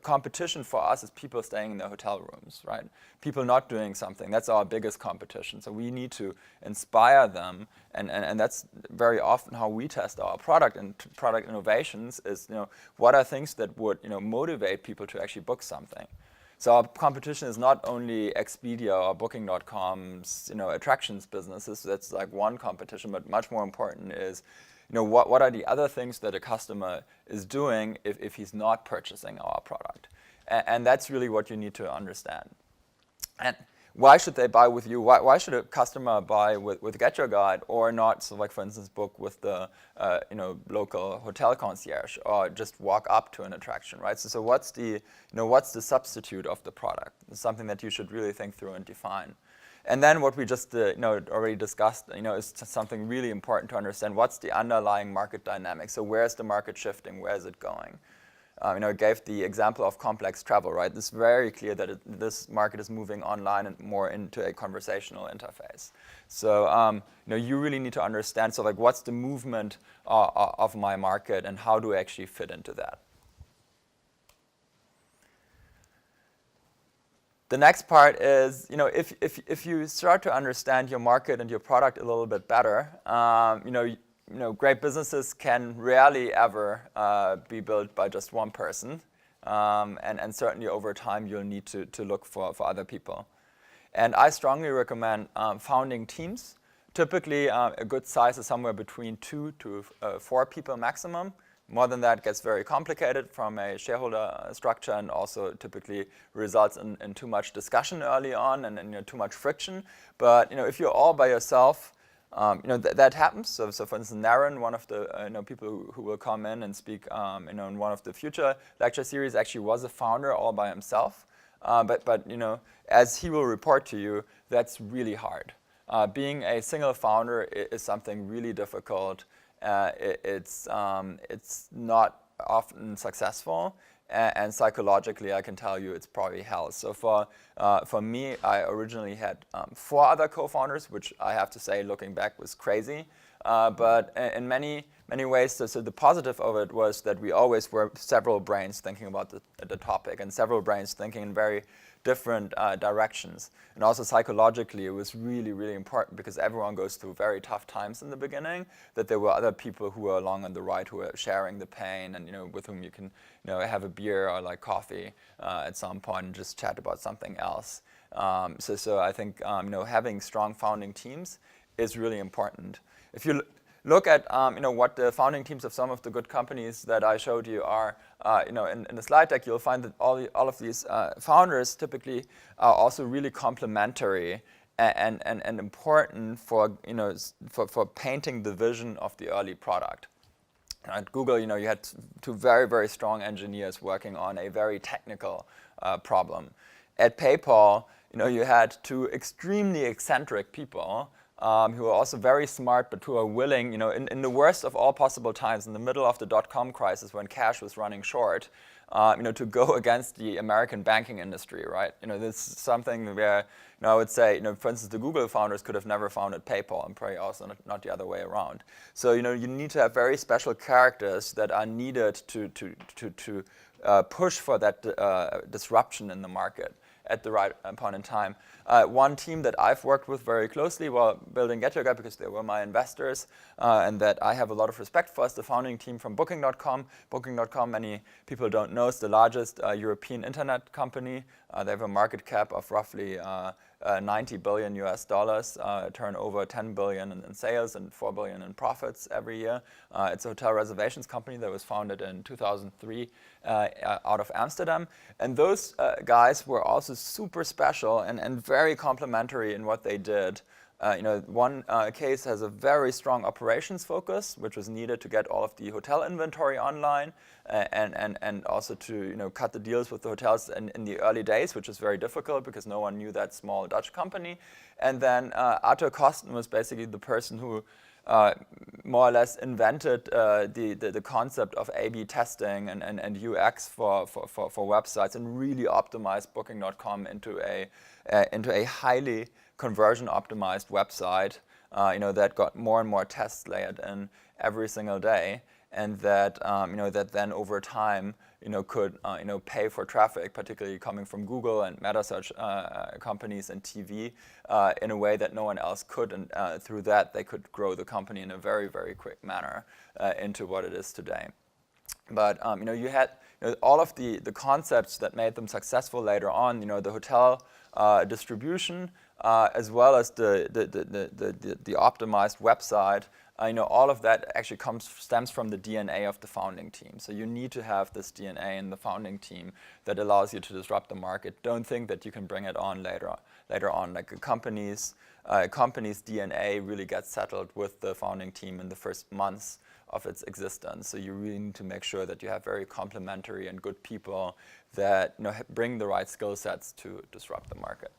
Competition for us is people staying in their hotel rooms, right? People not doing something. That's our biggest competition. So we need to inspire them, and that's very often how we test our product and product innovations is, what are things that would, motivate people to actually book something. So our competition is not only Expedia or Booking.com's, attractions businesses. That's like one competition, but much more important is, what are the other things that a customer is doing if he's not purchasing our product? And that's really what you need to understand. And why should they buy with you? Why should a customer buy with GetYourGuide or not, so like for instance, book with the local hotel concierge or just walk up to an attraction, right? So what's the substitute of the product? It's something that you should really think through and define. And then what we just already discussed, is something really important to understand. What's the underlying market dynamic? So where's the market shifting? Where is it going? I gave the example of complex travel, right? It's very clear that this market is moving online and more into a conversational interface. So you really need to understand, so like what's the movement of my market and how do I actually fit into that? The next part is, if you start to understand your market and your product a little bit better, great businesses can rarely ever be built by just one person. And certainly over time, you'll need to look for other people. And I strongly recommend founding teams Typically, a good size is somewhere between 2 to 4 people maximum. More than that gets very complicated from a shareholder structure, and also typically results in too much discussion early on and too much friction. But if you're all by yourself, that happens. So for instance, Naren, one of the people who will come in and speak in one of the future lecture series, actually was a founder all by himself. But as he will report to you, that's really hard. Being a single founder is something really difficult. It's not often successful, and psychologically, I can tell you it's probably hell. So for me, I originally had 4 other co-founders, which I have to say, looking back, was crazy. But in many ways, so the positive of it was that we always were several brains thinking about the topic, and several brains thinking in very different directions. And also psychologically, it was really, really important, because everyone goes through very tough times in the beginning, that there were other people who were along on the right who were sharing the pain, and with whom you can have a beer or like coffee at some point and just chat about something else. So I think having strong founding teams is really important. If you look at what the founding teams of some of the good companies that I showed you are, in the slide deck, you'll find that all of these founders typically are also really complementary and important for painting the vision of the early product. At Google, you had 2 very, very strong engineers working on a very technical problem. At PayPal, you had 2 extremely eccentric people who are also very smart, but who are willing, in the worst of all possible times, in the middle of the dot-com crisis when cash was running short, to go against the American banking industry, right? This is something where, I would say, for instance, the Google founders could have never founded PayPal, and probably also not the other way around. So, you need to have very special characters that are needed to push for that disruption in the market at the right point in time. One team that I've worked with very closely while building GetYourGuide, because they were my investors, and that I have a lot of respect for, is the founding team from Booking.com. Booking.com, many people don't know, is the largest European internet company. They have a market cap of roughly $90 billion US, turn over 10 billion in sales and 4 billion in profits every year. It's a hotel reservations company that was founded in 2003 out of Amsterdam. And those guys were also super special and very complementary in what they did. One case has a very strong operations focus, which was needed to get all of the hotel inventory online, and also to cut the deals with the hotels in the early days, which is very difficult because no one knew that small Dutch company. And then Arthur Kosten was basically the person who more or less invented the concept of A/B testing and UX for websites, and really optimized Booking.com into a highly conversion optimized website that got more and more tests layered in every single day, and that that then over time could pay for traffic, particularly coming from Google and meta search companies and TV, in a way that no one else could, and through that they could grow the company in a very, very quick manner into what it is today. But you had all of the concepts that made them successful later on, the hotel distribution, as well as the optimized website. All of that actually stems from the DNA of the founding team. So you need to have this DNA in the founding team that allows you to disrupt the market. Don't think that you can bring it on later on. Like a company's DNA really gets settled with the founding team in the first months of its existence. So you really need to make sure that you have very complementary and good people that bring the right skill sets to disrupt the market.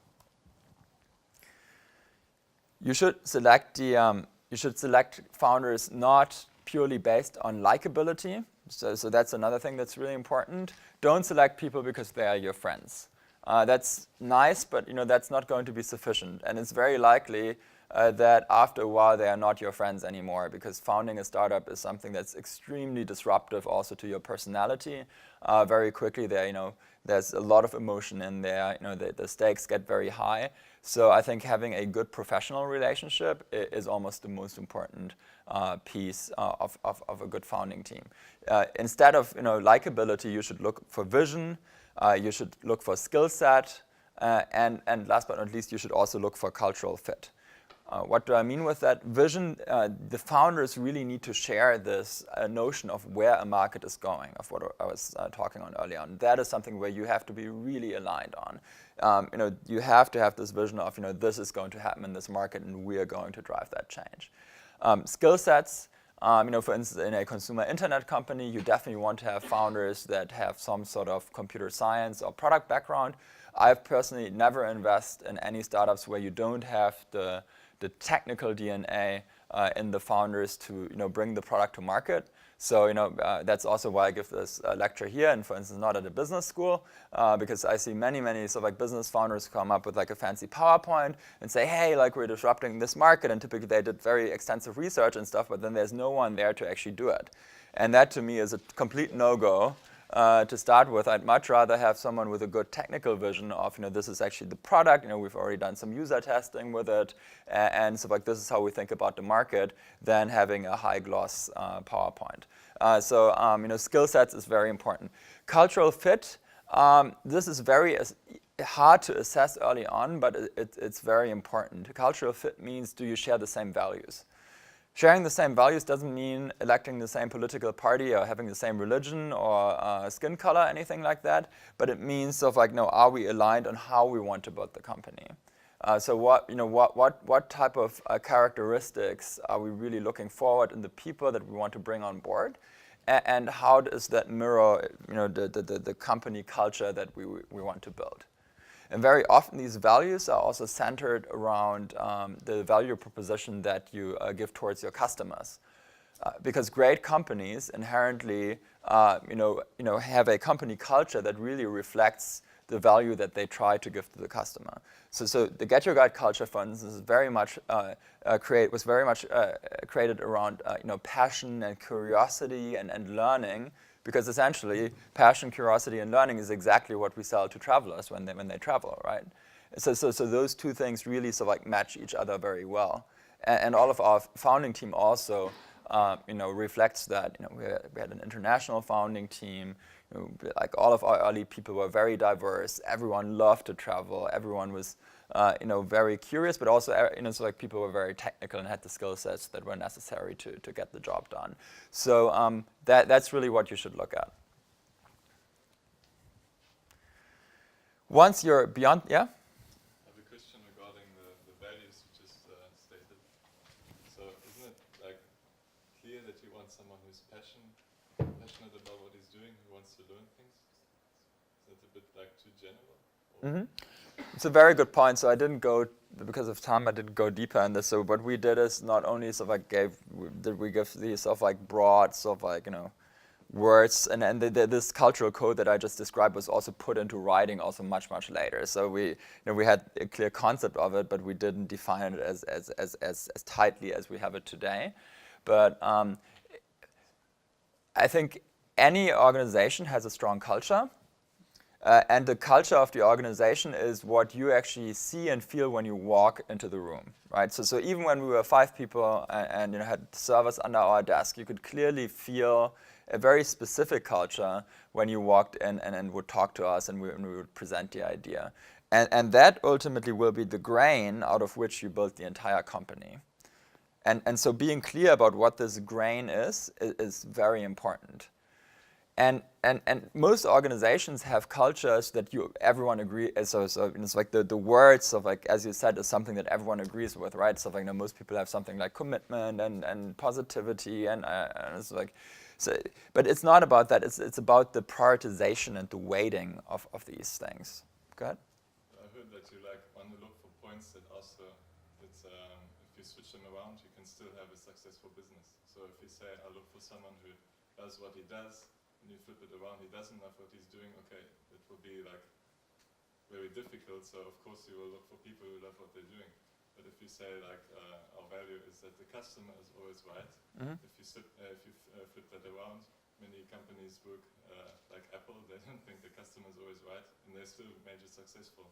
You should select founders not purely based on likability. So that's another thing that's really important. Don't select people because they are your friends. That's nice, but that's not going to be sufficient. And it's very likely that after a while they are not your friends anymore, because founding a startup is something that's extremely disruptive also to your personality. Very quickly there's a lot of emotion in there. The stakes get very high. So I think having a good professional relationship is almost the most important piece of a good founding team. Instead of likability, you should look for vision. You should look for skill set, and last but not least, you should also look for cultural fit. What do I mean with that? Vision, the founders really need to share this notion of where a market is going, of what I was talking on earlier on. That is something where you have to be really aligned on. You have to have this vision of, this is going to happen in this market and we are going to drive that change. Skill sets, for instance, in a consumer internet company, you definitely want to have founders that have some sort of computer science or product background. I've personally never invested in any startups where you don't have the technical DNA in the founders to bring the product to market. So that's also why I give this lecture here, and for instance, not at a business school, because I see many sort of like business founders come up with like a fancy PowerPoint and say, hey, like we're disrupting this market, and typically they did very extensive research and stuff, but then there's no one there to actually do it. And that to me is a complete no-go. To start with, I'd much rather have someone with a good technical vision of, this is actually the product, we've already done some user testing with it, and so like this is how we think about the market, than having a high gloss PowerPoint. So skill sets is very important. Cultural fit, this is very hard to assess early on, but it's very important. Cultural fit means, do you share the same values? Sharing the same values doesn't mean electing the same political party or having the same religion or skin color, anything like that. But it means sort of like, are we aligned on how we want to build the company? So what type of characteristics are we really looking forward in the people that we want to bring on board? And how does that mirror the company culture that we want to build? And very often these values are also centered around the value proposition that you give towards your customers. Because great companies inherently have a company culture that really reflects the value that they try to give to the customer. So the GetYourGuide culture, for instance, is very much created around passion and curiosity and learning. Because essentially, passion, curiosity, and learning is exactly what we sell to travelers when they travel, right? So those two things really sort of like match each other very well. And all of our founding team also, reflects that. We had an international founding team. Like all of our early people were very diverse. Everyone loved to travel. Everyone was, very curious, but also, so like people were very technical and had the skill sets that were necessary to get the job done. So that's really what you should look at. Once you're beyond, yeah? I have a question regarding the values you just stated. So isn't it like clear that you want someone who's passionate about what he's doing, who wants to learn things? Is that a bit like too general? Mm-hmm. It's a very good point. So I didn't go, because of time, I didn't go deeper in this. So what we did is not only sort of like we give these sort of like broad sort of like, words, and this cultural code that I just described was also put into writing also much later. So we had a clear concept of it, but we didn't define it as tightly as we have it today. But I think any organization has a strong culture. And the culture of the organization is what you actually see and feel when you walk into the room, right? So even when we were 5 people and had servers under our desk, you could clearly feel a very specific culture when you walked in and would talk to us and we would present the idea. And that ultimately will be the grain out of which you build the entire company. And so being clear about what this grain is very important. And most organizations have cultures that everyone agrees. So it's like the words of, like, as you said, is something that everyone agrees with, right? So like most people have something like commitment and positivity and it's like, so, but it's not about that. It's about the prioritization and the weighting of these things. Go ahead. I heard that you want to look for points that also if you switch them around, you can still have a successful business. So if you say, I look for someone who does what he does, and you flip it around, he doesn't love what he's doing, okay, it will be like very difficult. So of course you will look for people who love what they're doing. But if you say like our value is that the customer is always right, if you flip that around, many companies work like Apple, they don't think the customer is always right, and they're still major successful.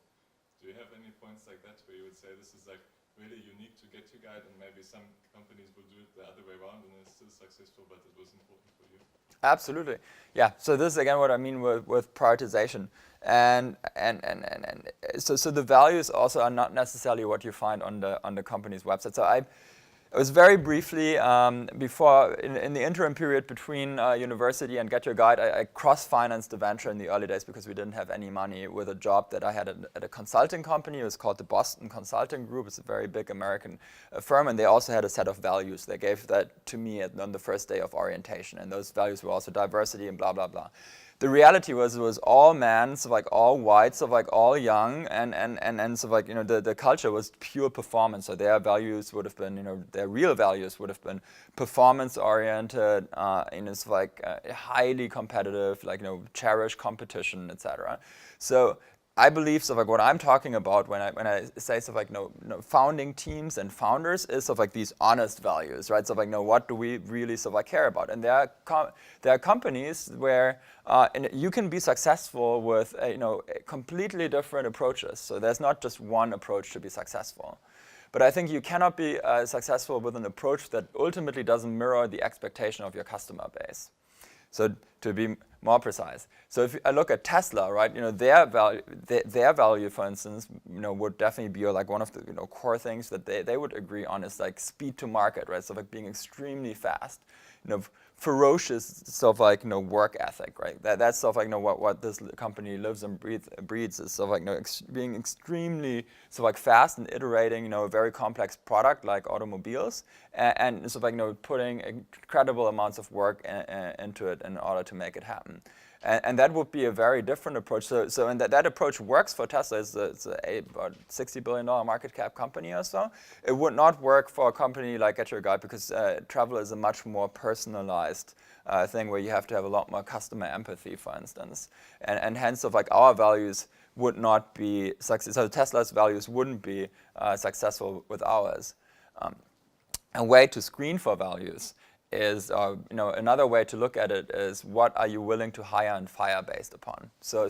Do you have any points like that where you would say this is like really unique to GetYourGuide, and maybe some companies will do it the other way around and it's still successful, but it was important for you? Absolutely. Yeah. So this is again what I mean with prioritization. And so the values also are not necessarily what you find on the company's website. So I was very briefly before in the interim period between university and GetYourGuide, I cross-financed the venture in the early days because we didn't have any money with a job that I had at a consulting company. It was called the Boston Consulting Group. It's a very big American firm, and they also had a set of values. They gave that to me on the first day of orientation, and those values were also diversity and blah blah blah. The reality was it was all men, so like all white, so like all young, and so like the culture was pure performance. So their values would have been their real values would have been performance oriented, it's like highly competitive, like cherish competition, etc. So I believe so like what I'm talking about when I say so like founding teams and founders is sort of like these honest values, right? So like what do we really sort of like care about? And there are companies where and you can be successful with completely different approaches. So there's not just one approach to be successful. But I think you cannot be successful with an approach that ultimately doesn't mirror the expectation of your customer base. So to be more precise, so if I look at Tesla, right, their value, for instance, would definitely be like one of the core things that they would agree on is like speed to market, right? So like being extremely fast, ferocious sort of like work ethic, right? That's sort of like what this company lives and breeds is sort of like being extremely sort of like fast and iterating a very complex product like automobiles and sort of like putting incredible amounts of work into it in order to make it happen. And that would be a very different approach. So and that approach works for Tesla. It's about $60 billion market cap company or so. It would not work for a company like GetYourGuide because travel is a much more personalized thing where you have to have a lot more customer empathy, for instance. And hence, of like our values would not be successful. So Tesla's values wouldn't be successful with ours. A way to screen for values is another way to look at it is what are you willing to hire and fire based upon. So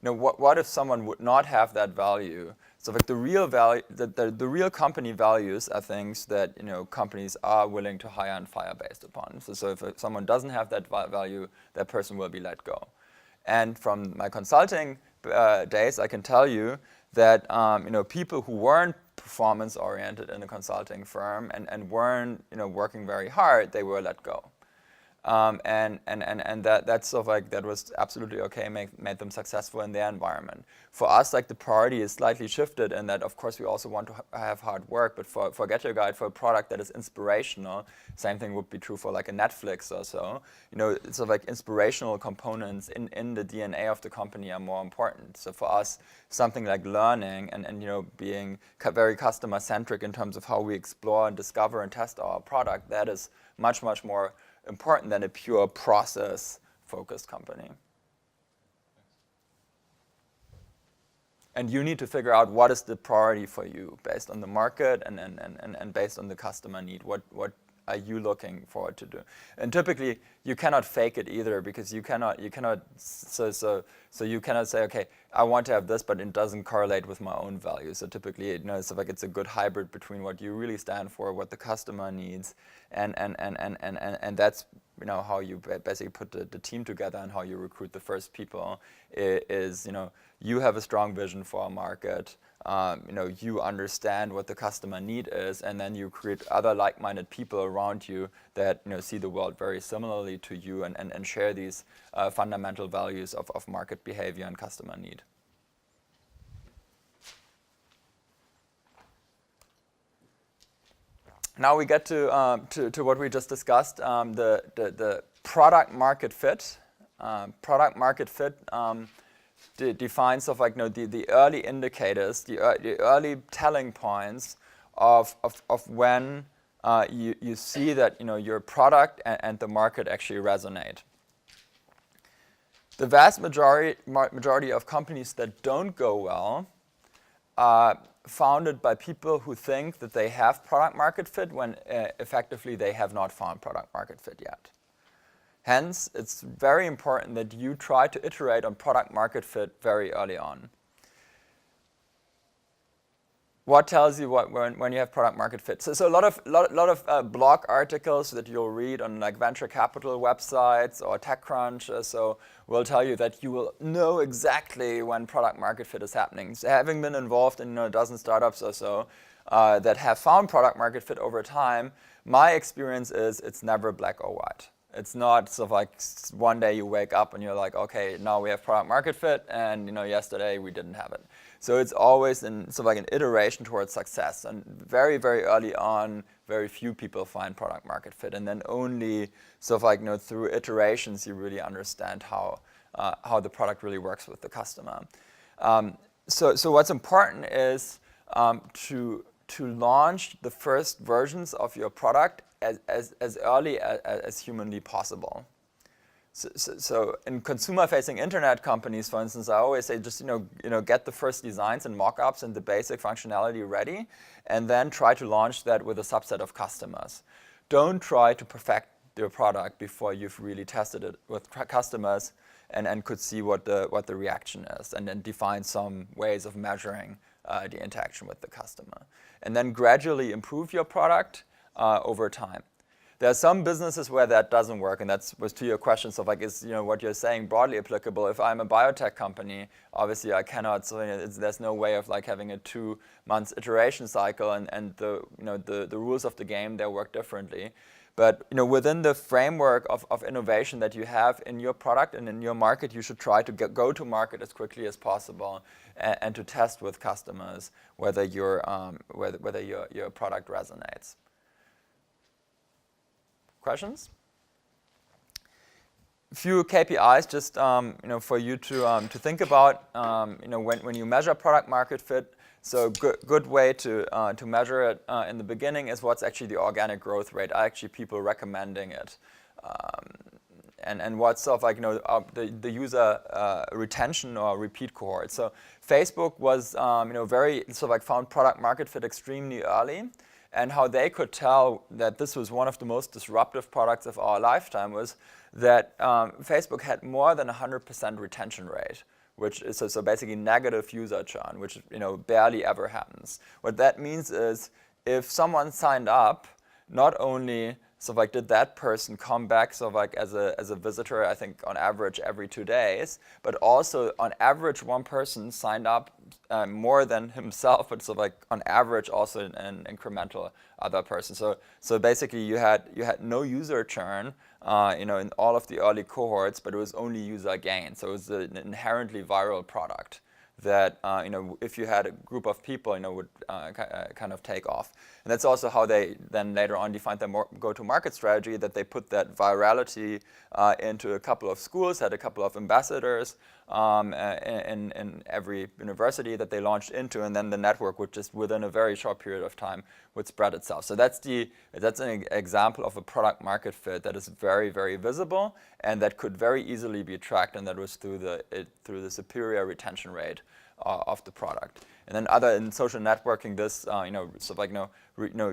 what if someone would not have that value? So like the real value, the real company values are things that companies are willing to hire and fire based upon. So if someone doesn't have that value, that person will be let go. And from my consulting days, I can tell you that people who weren't performance oriented in a consulting firm and weren't working very hard, they were let go. And that's sort of like that was absolutely okay, made them successful in their environment. For us, like the priority is slightly shifted in that, of course, we also want to have hard work, but for GetYourGuide, for a product that is inspirational, same thing would be true for like a Netflix or so. It's sort of like inspirational components in the DNA of the company are more important. So for us, something like learning and being very customer centric in terms of how we explore and discover and test our product, that is much more important than a pure process-focused company. And you need to figure out what is the priority for you based on the market and based on the customer need. What are you looking forward to do? And typically, you cannot fake it either because you cannot so you cannot say, okay, I want to have this, but it doesn't correlate with my own values. So typically, it's like it's a good hybrid between what you really stand for, what the customer needs, and that's how you basically put the team together and how you recruit the first people. Is you have a strong vision for a market. You understand what the customer need is, and then you create other like-minded people around you that see the world very similarly to you and share these fundamental values of market behavior and customer need. Now we get to what we just discussed, the product market fit. Product market fit defines of like the early indicators, the early telling points of when you see that your product and the market actually resonate. The vast majority of companies that don't go well are founded by people who think that they have product market fit when effectively they have not found product market fit yet. Hence, it's very important that you try to iterate on product market fit very early on. what tells you when you have product market fit? So a lot of blog articles that you'll read on like venture capital websites or TechCrunch so will tell you that you will know exactly when product market fit is happening. So having been involved in a dozen startups or so that have found product market fit over time, my experience is it's never black or white. It's not sort of like one day you wake up and you're like, okay, now we have product market fit, and yesterday we didn't have it. So it's always sort of like an iteration towards success. And very, very early on, very few people find product market fit. And then only sort of like through iterations you really understand how the product really works with the customer. So what's important is to launch the first versions of your product as early as humanly possible. So in consumer-facing internet companies, for instance, I always say just get the first designs and mock-ups and the basic functionality ready, and then try to launch that with a subset of customers. Don't try to perfect your product before you've really tested it with customers and could see what the reaction is, and then define some ways of measuring the interaction with the customer, and then gradually improve your product over time. There are some businesses where that doesn't work, and that was to your question. So, like, is what you're saying broadly applicable? If I'm a biotech company, obviously I cannot. So there's no way of like having a 2 months iteration cycle, and the rules of the game there work differently. But within the framework of innovation that you have in your product and in your market, you should try to go to market as quickly as possible and to test with customers whether your product resonates. Questions? A few KPIs just for you to think about when you measure product market fit. So good way to measure it in the beginning is what's actually the organic growth rate. Are actually people recommending it? And what's sort of like the user retention or repeat cohort. So Facebook was very sort of like found product market fit extremely early. And how they could tell that this was one of the most disruptive products of our lifetime was that Facebook had more than 100% retention rate, which is so basically negative user churn, which barely ever happens. What that means is if someone signed up, not only sort of like did that person come back sort of like as a visitor, I think on average every 2 days, but also on average one person signed up more than himself, but sort of like on average also an incremental other person. So basically you had no user churn in all of the early cohorts, but it was only user gain. So it was an inherently viral product that if you had a group of people would kind of take off. And that's also how they then later on defined their go-to-market strategy, that they put that virality into a couple of schools, had a couple of ambassadors in every university that they launched into, and then the network would just within a very short period of time would spread itself. So that's an example of a product market fit that is very, very visible and that could very easily be tracked, and that was through the superior retention rate of the product. And then in social networking, this sort of like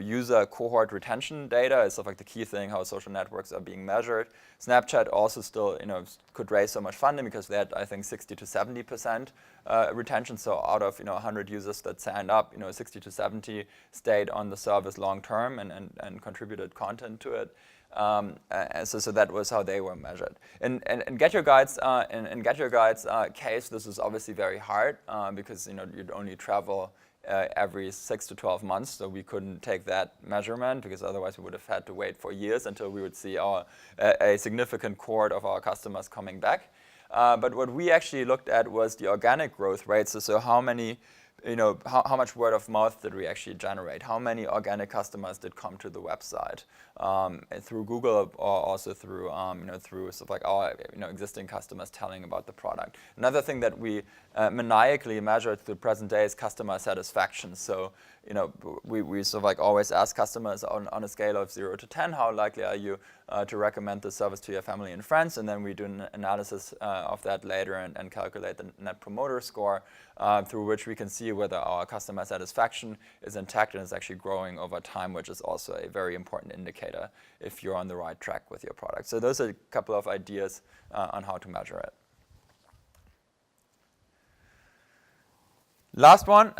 user cohort retention data is sort of like the key thing, how social networks are being measured. Snapchat also still could raise so much funding because they had, I think, 60 to 70% retention. So out of 100 users that signed up, 60 to 70 stayed on the service long term and contributed content to it. So that was how they were measured. In GetYourGuide's case, this is obviously very hard because you'd only travel every 6 to 12 months, so we couldn't take that measurement because otherwise we would have had to wait for years until we would see a significant cohort of our customers coming back. But what we actually looked at was the organic growth rates. So how many how much word of mouth did we actually generate? How many organic customers did come to the website through Google, or also through through sort of like our existing customers telling about the product? Another thing that we maniacally measured to the present day is customer satisfaction. So we sort of like always ask customers on a scale of 0 to 10, how likely are you to recommend the service to your family and friends, and then we do an analysis of that later and calculate the Net Promoter Score, through which we can see whether our customer satisfaction is intact and is actually growing over time, which is also a very important indicator if you're on the right track with your product. So those are a couple of ideas on how to measure it. Last one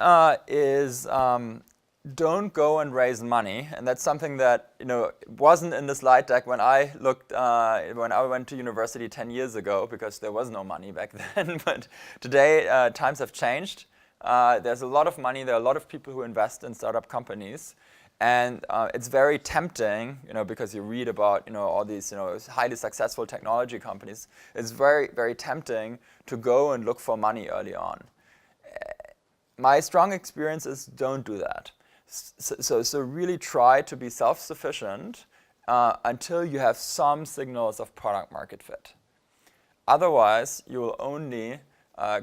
is don't go and raise money, and that's something that wasn't in the slide deck when I looked when I went to university 10 years ago, because there was no money back then. But today times have changed. There's a lot of money. There are a lot of people who invest in startup companies, and it's very tempting, because you read about all these highly successful technology companies. It's very, very tempting to go and look for money early on. My strong experience is don't do that. So really try to be self-sufficient until you have some signals of product market fit. Otherwise, you will only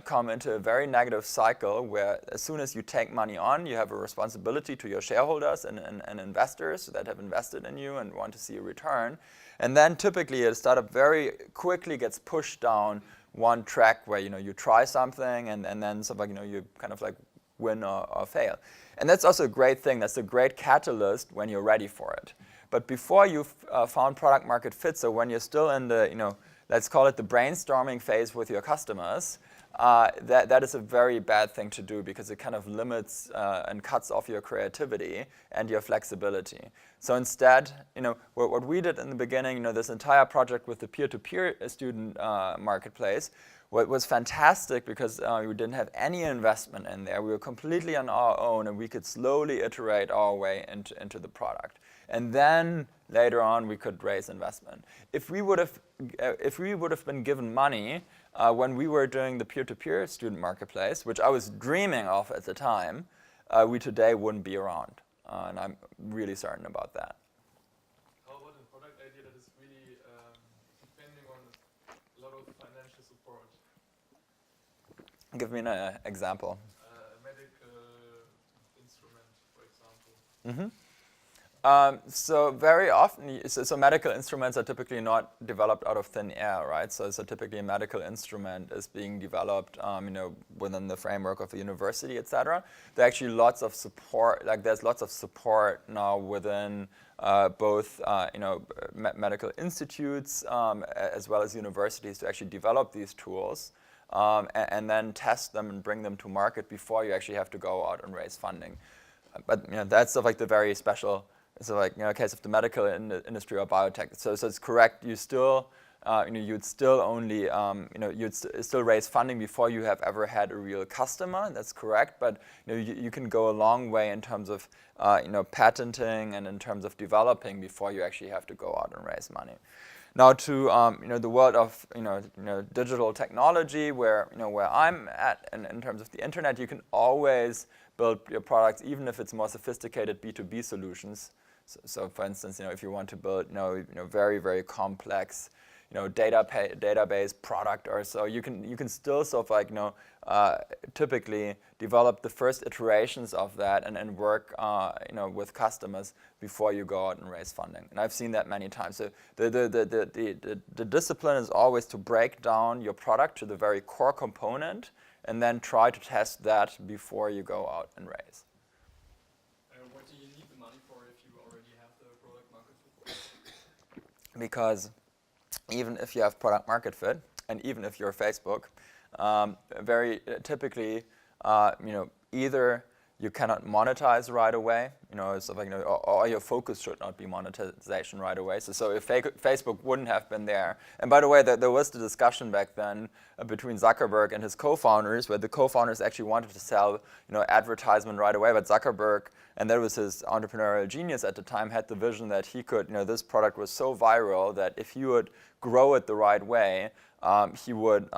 come into a very negative cycle where as soon as you take money on, you have a responsibility to your shareholders and investors that have invested in you and want to see a return. And then typically a startup very quickly gets pushed down one track where you try something and then you kind of like win or fail. And that's also a great thing. That's a great catalyst when you're ready for it. But before you've found product market fit, so when you're still in the let's call it the brainstorming phase with your customers, that is a very bad thing to do, because it kind of limits and cuts off your creativity and your flexibility. So instead, what we did in the beginning, this entire project with the peer-to-peer student marketplace, what was fantastic, because we didn't have any investment in there. We were completely on our own, and we could slowly iterate our way into the product. And then later on, we could raise investment. If we would have been given money when we were doing the peer-to-peer student marketplace, which I was dreaming of at the time, we today wouldn't be around. And I'm really certain about that. How about a product idea that is really depending on a lot of financial support? Give me an example. A medical instrument, for example. Mm-hmm. So very often, so medical instruments are typically not developed out of thin air, right? So typically a medical instrument is being developed, within the framework of a university, etc. There are actually lots of support. There's lots of support now within both, medical institutes as well as universities to actually develop these tools and then test them and bring them to market before you actually have to go out and raise funding. But that's sort of like the very special. So case of the medical industry or biotech. So it's correct. You still, you'd still only, you'd still raise funding before you have ever had a real customer. That's correct. But you can go a long way in terms of, patenting and in terms of developing before you actually have to go out and raise money. Now to the world of digital technology, where I'm at, in terms of the internet, you can always build your products, even if it's more sophisticated B2B solutions. So for instance, if you want to build very, very complex database product or so, you can still sort of typically develop the first iterations of that and work with customers before you go out and raise funding. And I've seen that many times. So the discipline is always to break down your product to the very core component and then try to test that before you go out and raise. What do you need the money for if you already have the product market fit? Because even if you have product market fit, and even if you're Facebook, very typically, either you cannot monetize right away, or your focus should not be monetization right away. So if Facebook wouldn't have been there, and by the way, there was the discussion back then between Zuckerberg and his co-founders, where the co-founders actually wanted to sell, advertisement right away, but Zuckerberg, and that was his entrepreneurial genius at the time, had the vision that he could, this product was so viral that if he would grow it the right way, he would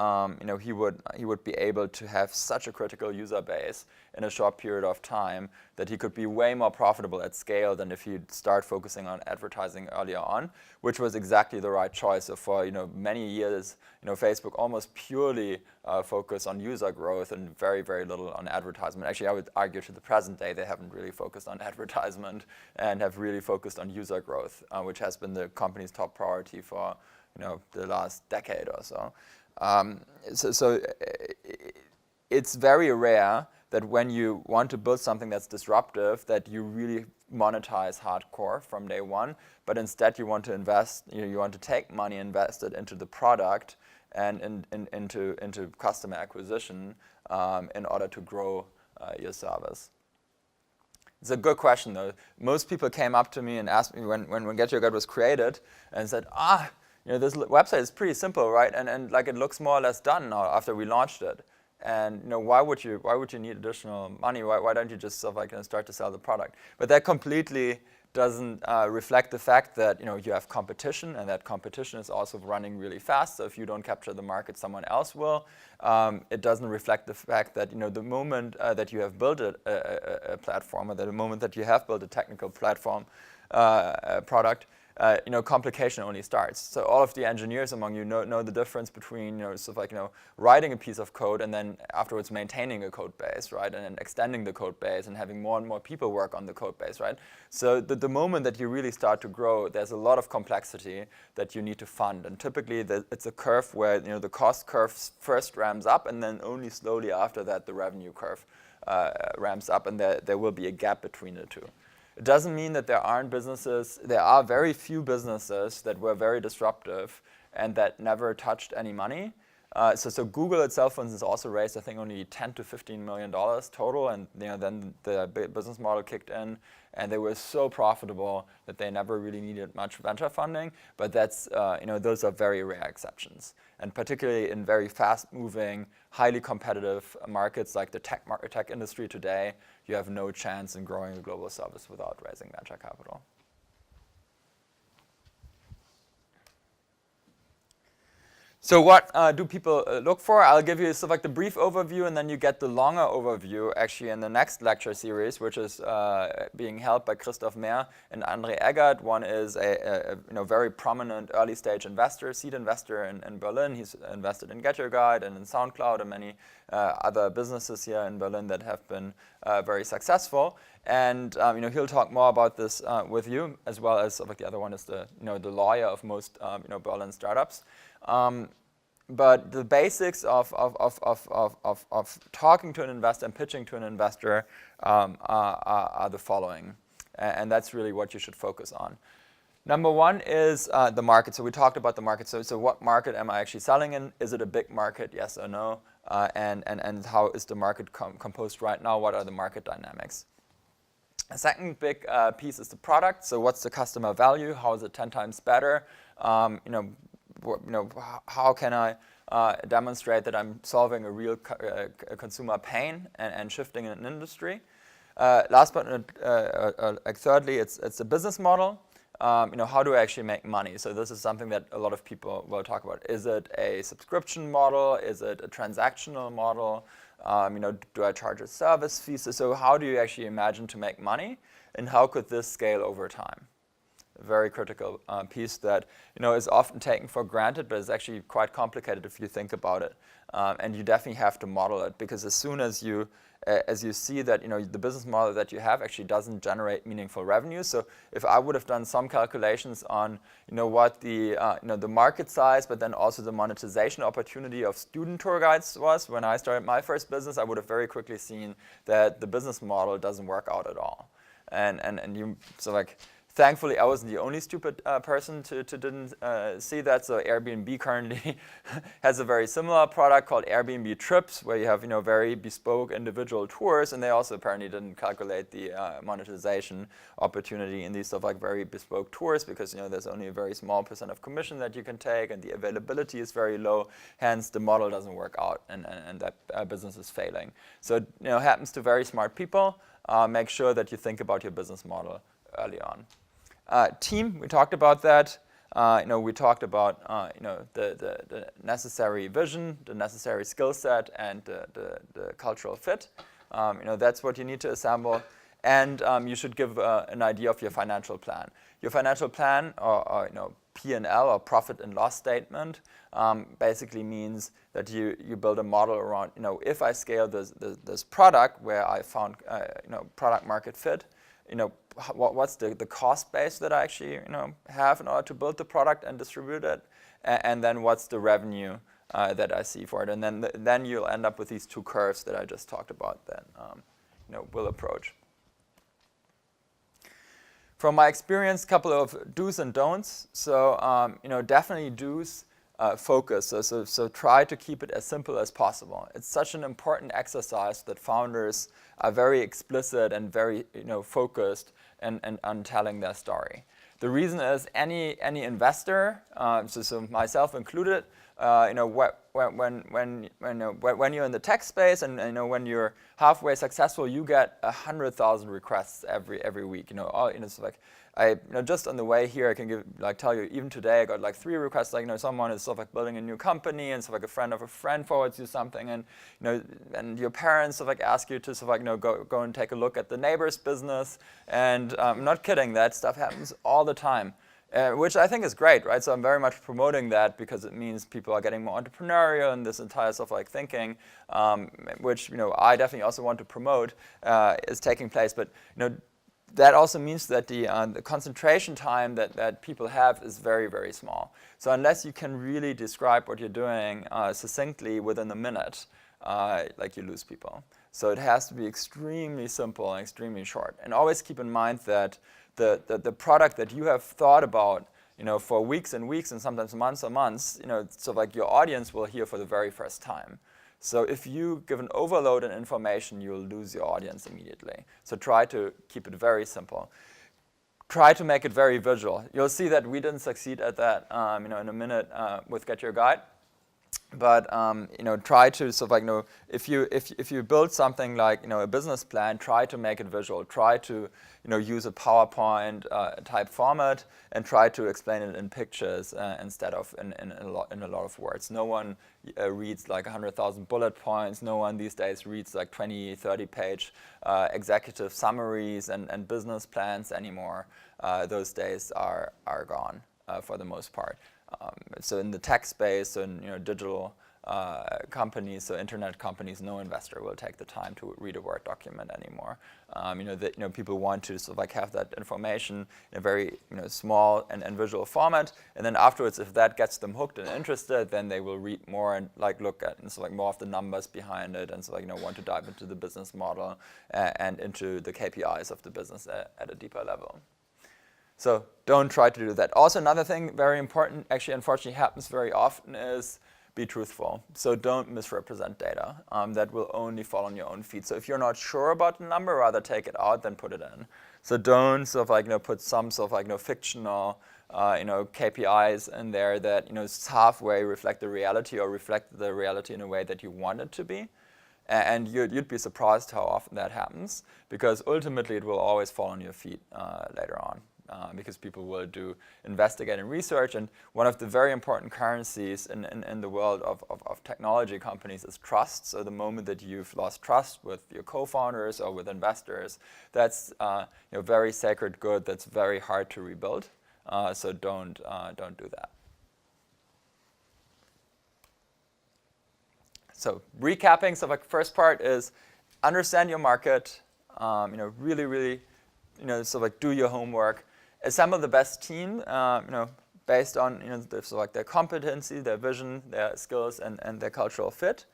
be able to have such a critical user base in a short period of time that he could be way more profitable at scale than if he'd start focusing on advertising earlier on, which was exactly the right choice. So for many years, Facebook almost purely focused on user growth and very, very little on advertisement. Actually, I would argue to the present day they haven't really focused on advertisement and have really focused on user growth, which has been the company's top priority for the last decade or so. So it's very rare that when you want to build something that's disruptive, that you really monetize hardcore from day one, but instead you want to invest, you want to take money invested into the product and into customer acquisition in order to grow your service? It's a good question, though. Most people came up to me and asked me when GetYourGuide was created and said, this website is pretty simple, right? And like it looks more or less done now after we launched it. And why would you need additional money? Why don't you just sort of like start to sell the product? But that completely doesn't reflect the fact that you have competition, and that competition is also running really fast. So if you don't capture the market, someone else will. It doesn't reflect the fact that the moment that you have built a platform, or the moment that you have built a technical platform product, complication only starts. So all of the engineers among you know the difference between sort of like writing a piece of code and then afterwards maintaining a code base, right, and then extending the code base and having more and more people work on the code base, right. So the moment that you really start to grow, there's a lot of complexity that you need to fund, and typically it's a curve where the cost curve first ramps up, and then only slowly after that the revenue curve ramps up, and there will be a gap between the two. It doesn't mean that there aren't businesses. There are very few businesses that were very disruptive and that never touched any money. So Google itself, for instance, also raised, I think, only $10 to $15 million total, and then the business model kicked in, and they were so profitable that they never really needed much venture funding. But that's those are very rare exceptions, and particularly in very fast-moving, highly competitive markets like the tech industry today, you have no chance in growing a global service without raising venture capital. So what do people look for? I'll give you sort of like the brief overview, and then you get the longer overview actually in the next lecture series, which is being held by Christoph Mehr and André Eggert. One is a very prominent early stage investor, seed investor in Berlin. He's invested in GetYourGuide and in SoundCloud and many other businesses here in Berlin that have been very successful. And he'll talk more about this with you, as well as sort of like the other one is the lawyer of most Berlin startups. But the basics of talking to an investor and pitching to an investor are the following, and that's really what you should focus on. Number one is the market. So we talked about the market. So what market am I actually selling in? Is it a big market? Yes or no? And how is the market composed right now? What are the market dynamics? A second big piece is the product. So what's the customer value? How is it 10 times better? How can I demonstrate that I'm solving a real consumer pain and shifting in an industry? Last but not thirdly, it's the business model. How do I actually make money? So this is something that a lot of people will talk about. Is it a subscription model? Is it a transactional model? Do I charge a service fee? So how do you actually imagine to make money? And how could this scale over time? A very critical piece that is often taken for granted, but is actually quite complicated if you think about it. And you definitely have to model it, because as soon as you see that the business model that you have actually doesn't generate meaningful revenue. So if I would have done some calculations on what the the market size, but then also the monetization opportunity of student tour guides was when I started my first business, I would have very quickly seen that the business model doesn't work out at all. And you so like. Thankfully, I wasn't the only stupid person to didn't see that. So Airbnb currently has a very similar product called Airbnb Trips, where you have very bespoke individual tours, and they also apparently didn't calculate the monetization opportunity in these sort of like very bespoke tours, because there's only a very small % of commission that you can take, and the availability is very low. Hence, the model doesn't work out, and that business is failing. So it happens to very smart people. Make sure that you think about your business model early on. Team, we talked about that. We talked about the necessary vision, the necessary skill set, and the cultural fit. That's what you need to assemble. And you should give an idea of your financial plan. Your financial plan, or P&L, or profit and loss statement, basically means that you build a model around, if I scale this product where I found product market fit, what's the cost base that I actually have in order to build the product and distribute it, and then what's the revenue that I see for it, and then you'll end up with these two curves that I just talked about that will approach. From my experience, a couple of do's and don'ts. So definitely do's. focus. So try to keep it as simple as possible. It's such an important exercise that founders are very explicit and very focused and on telling their story. The reason is any investor, so myself included, when you're in the tech space and when you're halfway successful, you get 100,000 requests every week. So like just on the way here, I can tell you, even today I got like 3 requests. Someone is sort of like building a new company, and sort of like a friend of a friend forwards you something, and and your parents sort of like ask you to sort of like go and take a look at the neighbor's business. And I'm not kidding, that stuff happens all the time. Which I think is great, right? So I'm very much promoting that because it means people are getting more entrepreneurial and this entire stuff like thinking, which I definitely also want to promote, is taking place. But that also means that the concentration time that people have is very, very small. So unless you can really describe what you're doing succinctly within a minute, you lose people. So it has to be extremely simple and extremely short. And always keep in mind that the product that you have thought about, for weeks and weeks and sometimes months and months, so like your audience will hear for the very first time. So if you give an overload in information, you'll lose your audience immediately. So try to keep it very simple. Try to make it very visual. You'll see that we didn't succeed at that, in a minute with GetYourGuide. But try to sort of like if you build something like a business plan, try to make it visual. Try to use a PowerPoint type format and try to explain it in pictures instead of in a lot of words. No one reads like 100,000 bullet points. No one these days reads like 20, 30 page executive summaries and business plans anymore. Those days are gone for the most part. So in the tech space, and digital companies, so internet companies, no investor will take the time to read a Word document anymore. People want to sort of like have that information in a very small and visual format, and then afterwards, if that gets them hooked and interested, then they will read more and look at and so more of the numbers behind it, and so want to dive into the business model and into the KPIs of the business at a deeper level. So don't try to do that. Also, another thing very important, actually unfortunately happens very often, is be truthful. So don't misrepresent data. That will only fall on your own feed. So if you're not sure about the number, rather take it out than put it in. So don't sort of put some sort of fictional KPIs in there that halfway reflect the reality or reflect the reality in a way that you want it to be. And you'd be surprised how often that happens, because ultimately it will always fall on your feet later on. Because people will do investigating research, and one of the very important currencies in the world of technology companies is trust. So the moment that you've lost trust with your co-founders or with investors, that's very sacred good that's very hard to rebuild. So don't do that. So recapping, so the first part is understand your market. Really do your homework. Assemble the best team, based on their competency, their vision, their skills, and their cultural fit.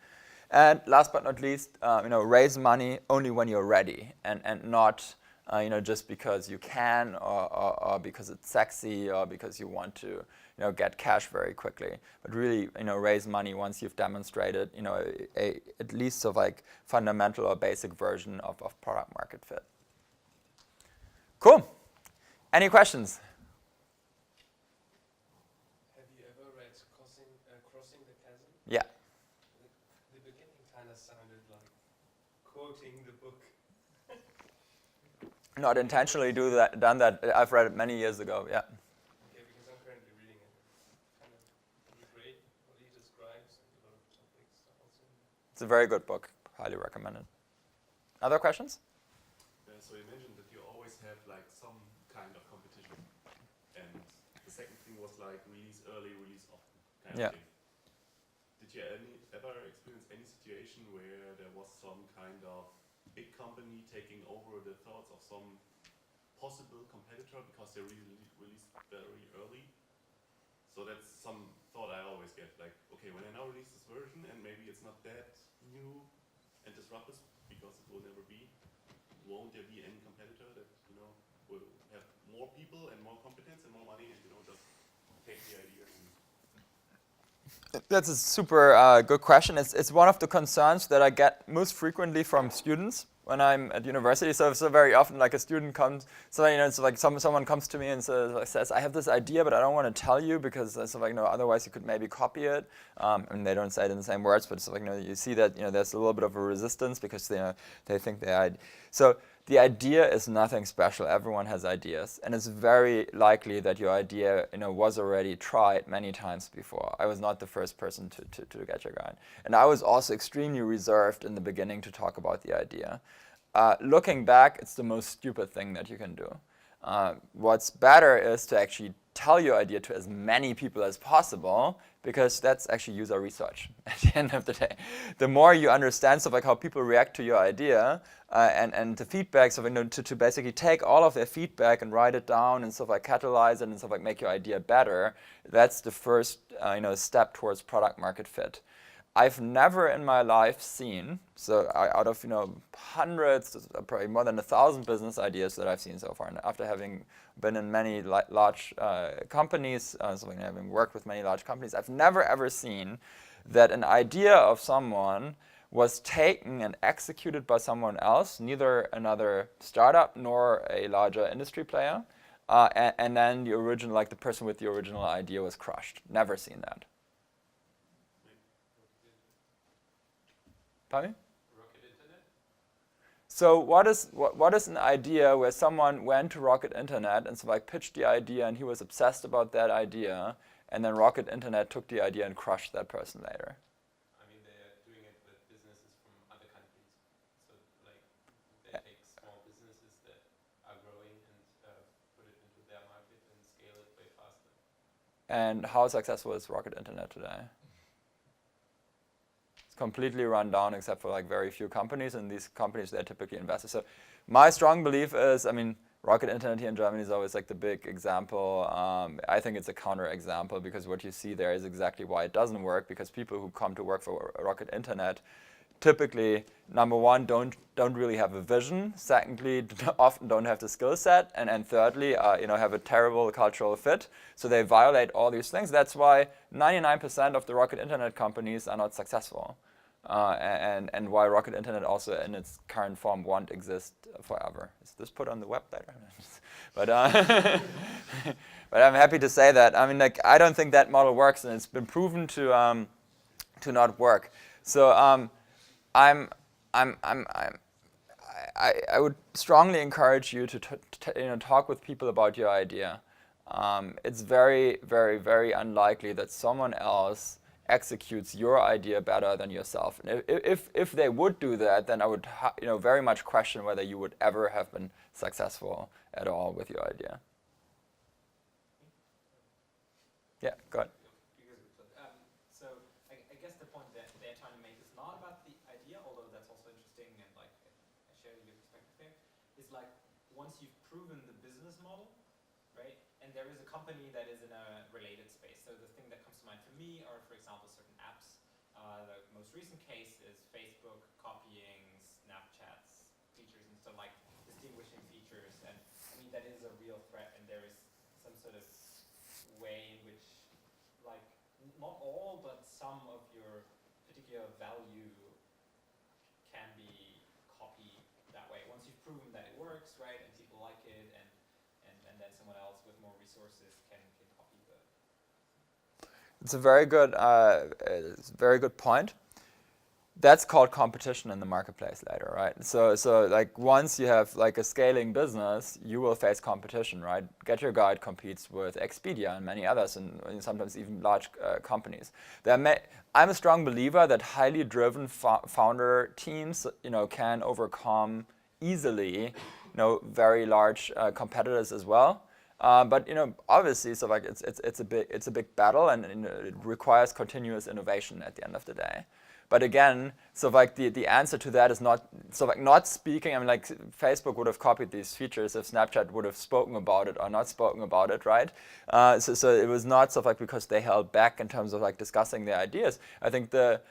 And last but not least, raise money only when you're ready, and not just because you can or because it's sexy or because you want to get cash very quickly. But really raise money once you've demonstrated at least fundamental or basic version of product market fit. Cool. Any questions? Have you ever read Crossing the Chasm? Yeah. The beginning kind of sounded like quoting the book. Not intentionally done that. I've read it many years ago, yeah. Okay, because I'm currently reading it. Kind of really great what he describes and a lot of topics also. It's a very good book. Highly recommended. Other questions? So you mentioned that you always have some kind of competition, and the second thing was release early, release often kind of thing. Did you ever experience any situation where there was some kind of big company taking over the thoughts of some possible competitor because they really released very early? So that's some thought I always get, okay, when I now release this version and maybe it's not that new and disruptive because it will never be, won't there be any competitor that will have more people and more competence and more money and just take the idea? That's a super good question. It's one of the concerns that I get most frequently from students when I'm at university. So very often, like a student comes, so it's like someone comes to me and says, I have this idea, but I don't want to tell you because otherwise you could maybe copy it. And they don't say it in the same words, but it's like you see that there's a little bit of a resistance because they think so. The idea is nothing special. Everyone has ideas, and it's very likely that your idea, was already tried many times before. I was not the first person to get your guide, and I was also extremely reserved in the beginning to talk about the idea. Looking back, it's the most stupid thing that you can do. What's better is to actually tell your idea to as many people as possible, because that's actually user research at the end of the day. The more you understand how people react to your idea and the feedback, to basically take all of their feedback and write it down and catalyze it and make your idea better, that's the first step towards product market fit. I've never in my life seen, out of hundreds, probably more than 1,000 business ideas that I've seen so far, and after having been in many large companies, having worked with many large companies, I've never ever seen that an idea of someone was taken and executed by someone else, neither another startup nor a larger industry player, and then the original, the person with the original idea was crushed. Never seen that. Pardon? Rocket Internet? So what is an idea where someone went to Rocket Internet and pitched the idea and he was obsessed about that idea, and then Rocket Internet took the idea and crushed that person later? I mean, they're doing it with businesses from other countries. So they take small businesses that are growing and put it into their market and scale it way faster. And how successful is Rocket Internet today? Completely run down except for very few companies, and these companies, they're typically investors. So my strong belief is, Rocket Internet here in Germany is always the big example. I think it's a counter example because what you see there is exactly why it doesn't work, because people who come to work for Rocket Internet typically, number one, don't really have a vision. Secondly, often don't have the skill set, and thirdly, have a terrible cultural fit. So they violate all these things. That's why 99% of the Rocket Internet companies are not successful, and why Rocket Internet also in its current form won't exist forever. Is this put on the web later? But but I'm happy to say that. I don't think that model works, and it's been proven to not work. So I would strongly encourage you to talk with people about your idea. It's very, very, very unlikely that someone else executes your idea better than yourself. And if they would do that, then I would very much question whether you would ever have been successful at all with your idea. Yeah, go ahead. So I guess the point that they're trying to make is not about the idea, although that's also interesting and I share your perspective there, is once you've proven the business model, right, and there is a company that is in a related space. So the thing that comes to mind for me are, for example, certain apps. The most recent case is Facebook copying Snapchat's features and so distinguishing features, and that is a real threat, and there is some sort of way in which not all, but some of your particular value can be copied that way. Once you've proven that it works, right, and people like it, and then someone else with more resources can copy the. It's a very good point. That's called competition in the marketplace later, right? So once you have a scaling business, you will face competition, right? GetYourGuide competes with Expedia and many others, and sometimes even large companies. I'm a strong believer that highly driven founder teams, can overcome easily, very large competitors as well. But obviously, it's a big battle, and it requires continuous innovation at the end of the day. But again, the answer to that is not speaking. Facebook would have copied these features if Snapchat would have spoken about it or not spoken about it, right? So it was not because they held back in terms of discussing their ideas. I think the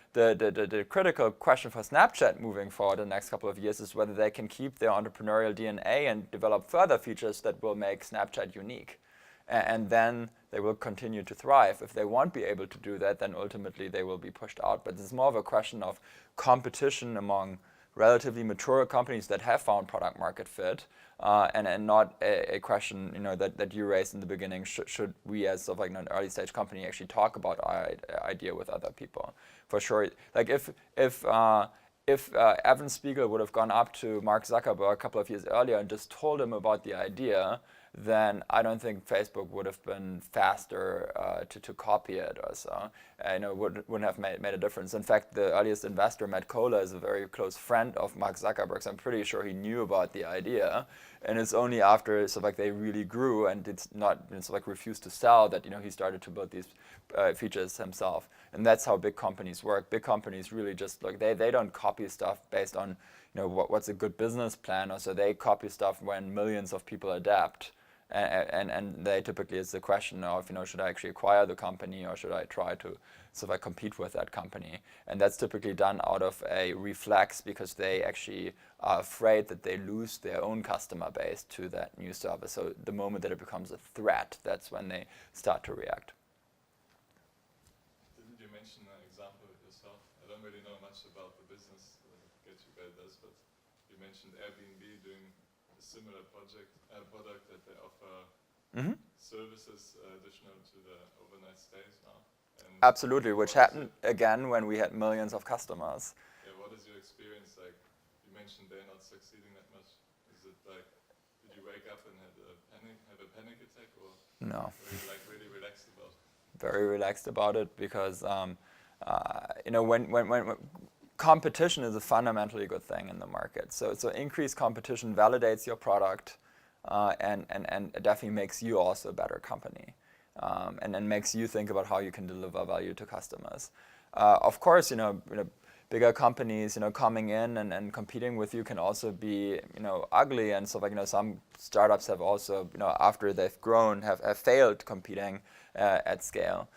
critical question for Snapchat moving forward in the next couple of years is whether they can keep their entrepreneurial DNA and develop further features that will make Snapchat unique. And then they will continue to thrive. If they won't be able to do that, then ultimately they will be pushed out. But it's more of a question of competition among relatively mature companies that have found product market fit, and not a question, you know, that you raised in the beginning. Should we, as sort of like an early stage company, actually talk about our idea with other people? For sure. Like if Evan Spiegel would have gone up to Mark Zuckerberg a couple of years earlier and just told him about the idea, then I don't think Facebook would have been faster to copy it or so. You know, wouldn't have made a difference. In fact, the earliest investor, Matt Kohler, is a very close friend of Mark Zuckerberg, so I'm pretty sure he knew about the idea. And it's only after sort of like they really grew and it's not sort of like refused to sell that, you know, he started to build these features himself. And that's how big companies work. Big companies really just like they don't copy stuff based on, you know, what's a good business plan, or so they copy stuff when millions of people adapt. And they typically, it's the question of, you know, should I actually acquire the company or should I try to sort of like compete with that company? And that's typically done out of a reflex because they actually are afraid that they lose their own customer base to that new service. So the moment that it becomes a threat, that's when they start to react. Didn't you mention an example yourself? I don't really know much about the business GetYourGuide does, but you mentioned Airbnb doing a similar product that they offer services additional to the overnight stays now. And Absolutely, which happened again when we had millions of customers. yeah, what is your experience like? You mentioned they're not succeeding that much. Is it like, did you wake up and have a panic attack, or No. were you like really relaxed about it? Very relaxed about it because you know, when competition is a fundamentally good thing in the market. So increased competition validates your product, and it definitely makes you also a better company, and then makes you think about how you can deliver value to customers. Of course, you know, bigger companies, you know, coming in and competing with you can also be, you know, ugly, and so like, you know, some startups have also, you know, after they've grown, have failed competing at scale.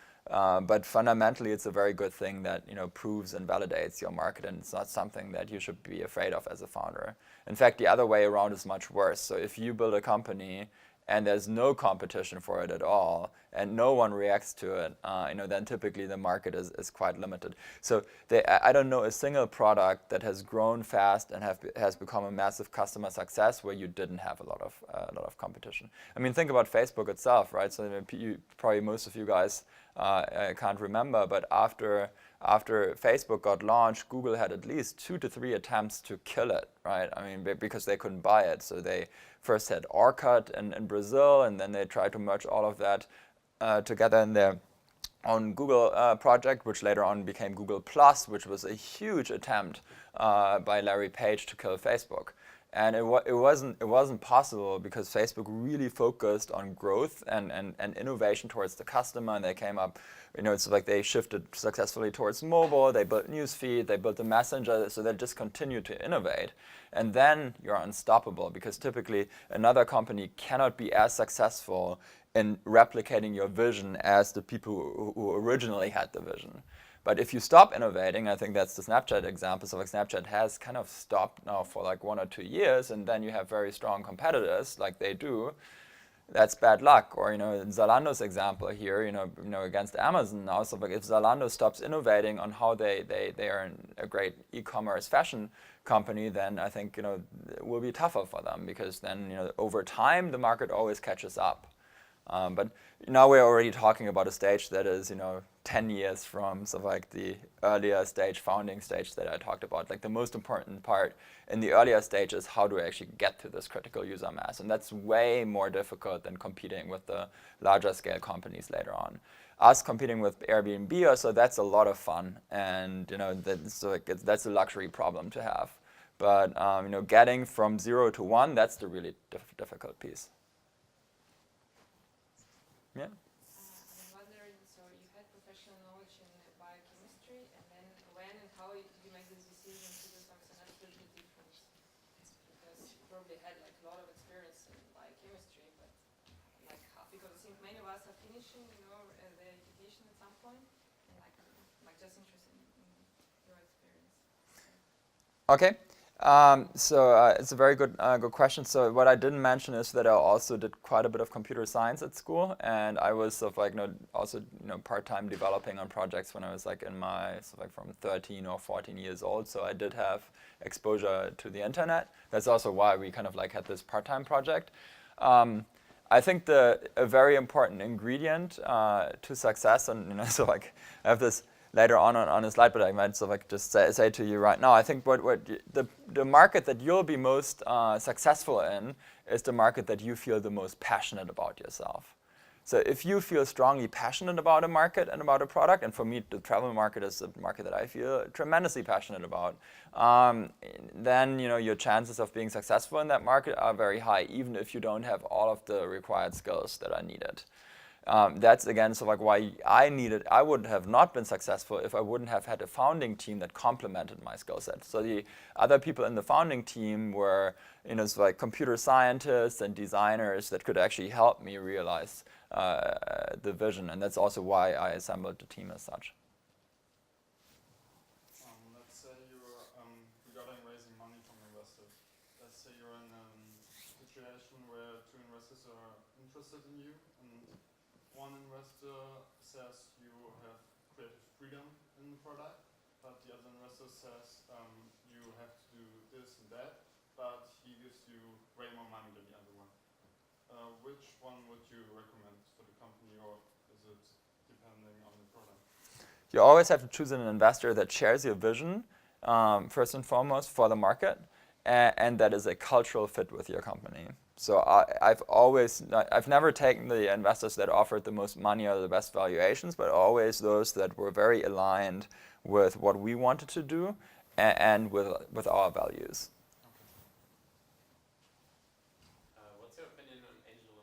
But fundamentally, it's a very good thing that, you know, proves and validates your market, and it's not something that you should be afraid of as a founder. In fact, the other way around is much worse. So if you build a company and there's no competition for it at all, and no one reacts to it, you know, then typically the market is quite limited. So I don't know a single product that has grown fast and has become a massive customer success where you didn't have a lot of competition. I mean, think about Facebook itself, right? So probably most of you guys can't remember, but after Facebook got launched, Google had at least 2 to 3 attempts to kill it, right? I mean, because they couldn't buy it. So they first had Orkut in Brazil, and then they tried to merge all of that together in their own Google project, which later on became Google+, which was a huge attempt by Larry Page to kill Facebook. And it wasn't possible because Facebook really focused on growth and innovation towards the customer, and they came up, you know, it's like they shifted successfully towards mobile, they built Newsfeed, they built the Messenger, so they just continued to innovate. And then you're unstoppable because typically another company cannot be as successful in replicating your vision as the people who originally had the vision. But if you stop innovating, I think that's the Snapchat example. So like Snapchat has kind of stopped now for like 1 or 2 years, and then you have very strong competitors like they do. That's bad luck. Or, you know, in Zalando's example here, you know, against Amazon now. So like if Zalando stops innovating on how they are a great e-commerce fashion company, then I think, you know, it will be tougher for them because then, you know, over time the market always catches up. But now we're already talking about a stage that is, you know, 10 years from sort of like the earlier stage, founding stage that I talked about. Like the most important part in the earlier stage is how do we actually get to this critical user mass, and that's way more difficult than competing with the larger scale companies later on. Us competing with Airbnb or so, that's a lot of fun, and you know that's a luxury problem to have. But you know, getting from 0 to 1, that's the really difficult piece. Yeah. I'm wondering, so you had professional knowledge in biochemistry, and then when and how did you make this decision to do something absolutely different? Because you probably had like a lot of experience in biochemistry, but like how, because I think many of us are finishing, you know, the education at some point, and like just interested in your experience. Okay. It's a very good question. So what I didn't mention is that I also did quite a bit of computer science at school, and I was sort of like also part-time developing on projects when I was like in my sort of like from 13 or 14 years old. So I did have exposure to the internet. That's also why we kind of like had this part-time project. I think a very important ingredient to success, and so like I have this later on a slide, but I might sort of like just say to you right now, I think the market that you'll be most successful in is the market that you feel the most passionate about yourself. So if you feel strongly passionate about a market and about a product, and for me the travel market is a market that I feel tremendously passionate about, then your chances of being successful in that market are very high, even if you don't have all of the required skills that are needed. That's again sort of like why I would have not been successful if I wouldn't have had a founding team that complemented my skill set. So the other people in the founding team were sort of like computer scientists and designers that could actually help me realize the vision, and that's also why I assembled the team as such. Let's say you're regarding raising money from investors. Let's say you're in a situation where two investors are interested in you, and one investor says you have creative freedom in the product, but the other investor says you have to do this and that, but he gives you way more money than the other one. Which one would you recommend for the company, or is it depending on the product? You always have to choose an investor that shares your vision, first and foremost, for the market, and that is a cultural fit with your company. So I've never taken the investors that offered the most money or the best valuations, but always those that were very aligned with what we wanted to do and with our values. What's your opinion on angel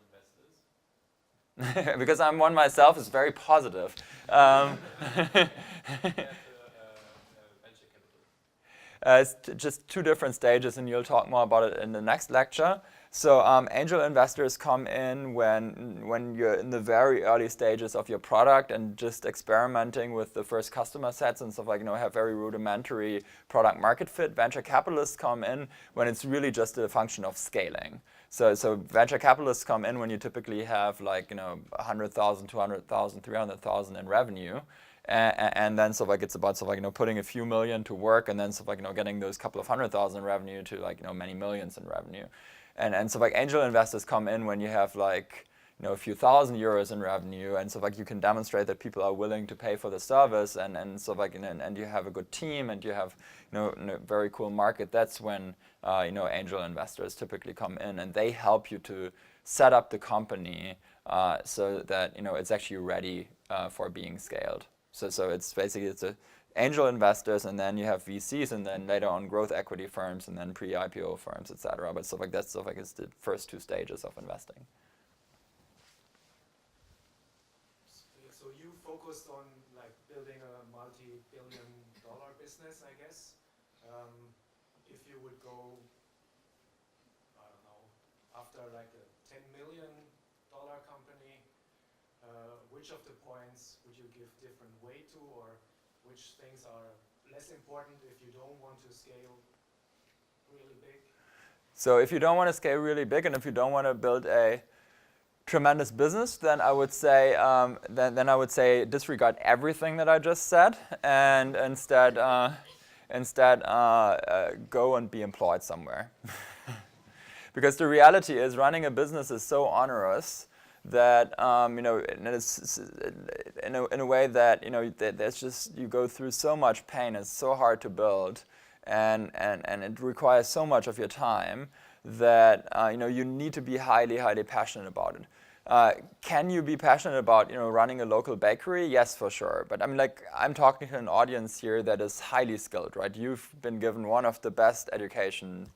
investors? Because I'm one myself, is very positive. Venture capital. It's just two different stages, and you'll talk more about it in the next lecture. So angel investors come in when you're in the very early stages of your product and just experimenting with the first customer sets and stuff like, have very rudimentary product market fit. Venture capitalists come in when it's really just a function of scaling. So venture capitalists come in when you typically have like, 100,000, 200,000, 300,000 in revenue. And then sort of like it's about sort of like, putting a few million to work, and then sort of like, getting those couple of 100,000 in revenue to like, many millions in revenue. And so like angel investors come in when you have like a few thousand euros in revenue, and so like you can demonstrate that people are willing to pay for the service, and so like and you have a good team, and you have a very cool market. That's when angel investors typically come in, and they help you to set up the company so that it's actually ready for being scaled. So it's basically angel investors, and then you have VCs, and then later on growth equity firms, and then pre-IPO firms, etc. But stuff like that, stuff like it's the first two stages of investing. So you focused on like building a multi-billion-dollar business, I guess. If you would go, I don't know, after like a $10 million company, which of the points would you give different weight to, or which things are less important if you don't want to scale really big? So if you don't want to scale really big, and if you don't want to build a tremendous business, then I would say disregard everything that I just said, and instead go and be employed somewhere. Because the reality is, running a business is so onerous that it's in a way that there's just, you go through so much pain. It's so hard to build, and it requires so much of your time that you need to be highly passionate about it. Can you be passionate about running a local bakery? Yes, for sure. But I'm talking to an audience here that is highly skilled, right? You've been given one of the best educations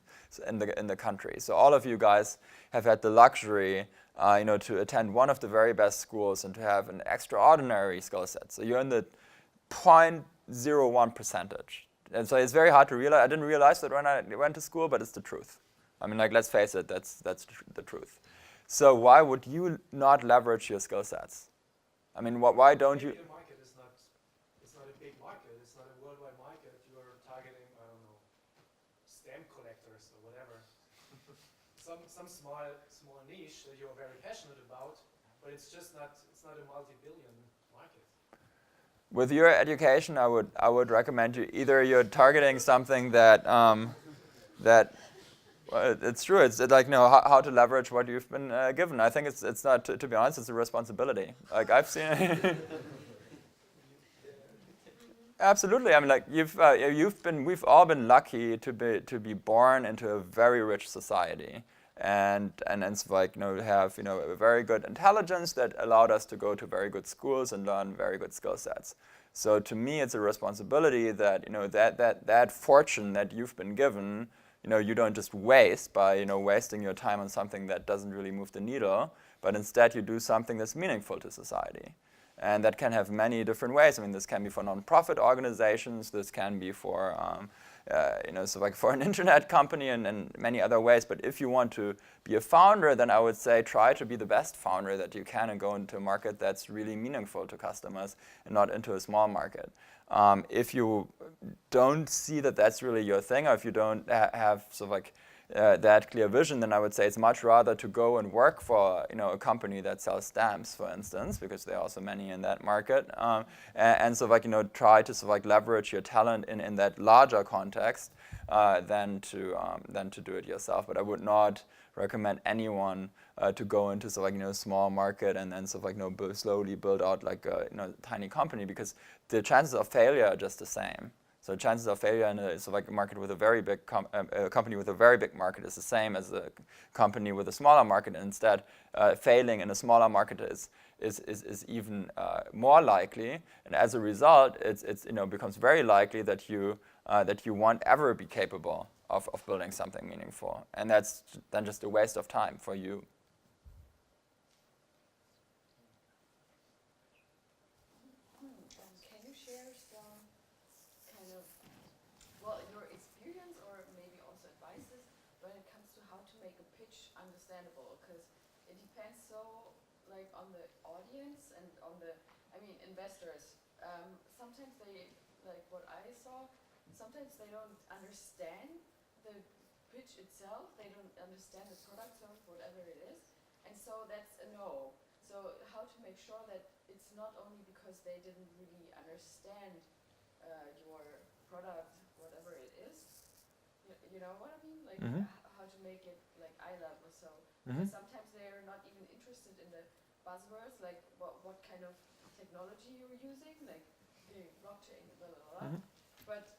in the country. So all of you guys have had the luxury to attend one of the very best schools and to have an extraordinary skill set. So you're in the 0.01%. And so it's very hard to realize. I didn't realize that when I went to school, but it's the truth. Let's face it, that's the truth. So why would you not leverage your skill sets? Why don't you? The market is not, it's not a big market. It's not a worldwide market. You are targeting, I don't know, stamp some small niche that you're very passionate about, but it's just not a multi-billion market. With your education, I would recommend you either you're targeting something that it's true. It's like how to leverage what you've been given. I think it's not to be honest. It's a responsibility. Like I've seen. Absolutely. I mean, like we've all been lucky to be born into a very rich society, and like have a very good intelligence that allowed us to go to very good schools and learn very good skill sets. So to me, it's a responsibility that that fortune that you've been given, you don't just waste by wasting your time on something that doesn't really move the needle, but instead you do something that's meaningful to society. And that can have many different ways. I mean, this can be for non-profit organizations. This can be for, so like for an internet company and many other ways. But if you want to be a founder, then I would say try to be the best founder that you can and go into a market that's really meaningful to customers and not into a small market. If you don't see that that's really your thing, or if you don't have sort of like that clear vision, then I would say it's much rather to go and work for a company that sells stamps, for instance, because there are also many in that market, and sort of like try to sort of like leverage your talent in that larger context than to do it yourself. But I would not recommend anyone to go into sort of like small market and then sort of like slowly build out like a tiny company, because the chances of failure are just the same. So chances of failure in a sort of like a market with a very big company with a very big market is the same as a company with a smaller market. And instead, failing in a smaller market is even more likely. And as a result, it's becomes very likely that you won't ever be capable of building something meaningful. And that's then just a waste of time for you. Can you share some kind of, well, your experience or maybe also advices when it comes to how to make a pitch understandable? Because it depends so like on the audience and on the, I mean, investors. Sometimes they, like what I saw, sometimes they don't understand the pitch itself. They don't understand the product, service, whatever it is. And so that's a no. So how to make sure that it's not only because they didn't really understand your product, whatever it is. You know what I mean? Like how to make it like eye level. So because sometimes they're not even interested in the buzzwords, like what kind of technology you're using, like blockchain, blah blah blah. But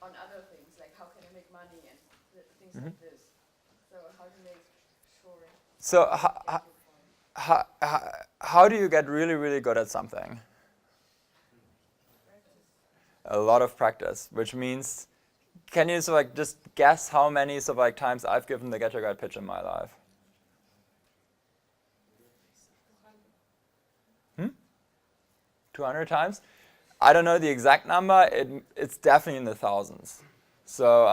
on other things, like how can I make money and things like this. So how to make sure. So how do you get really, really good at something? A lot of practice, which means, can you sort of like just guess how many sort of like times I've given the GetYourGuide pitch in my life? 200 times? I don't know the exact number. It's definitely in the thousands. So,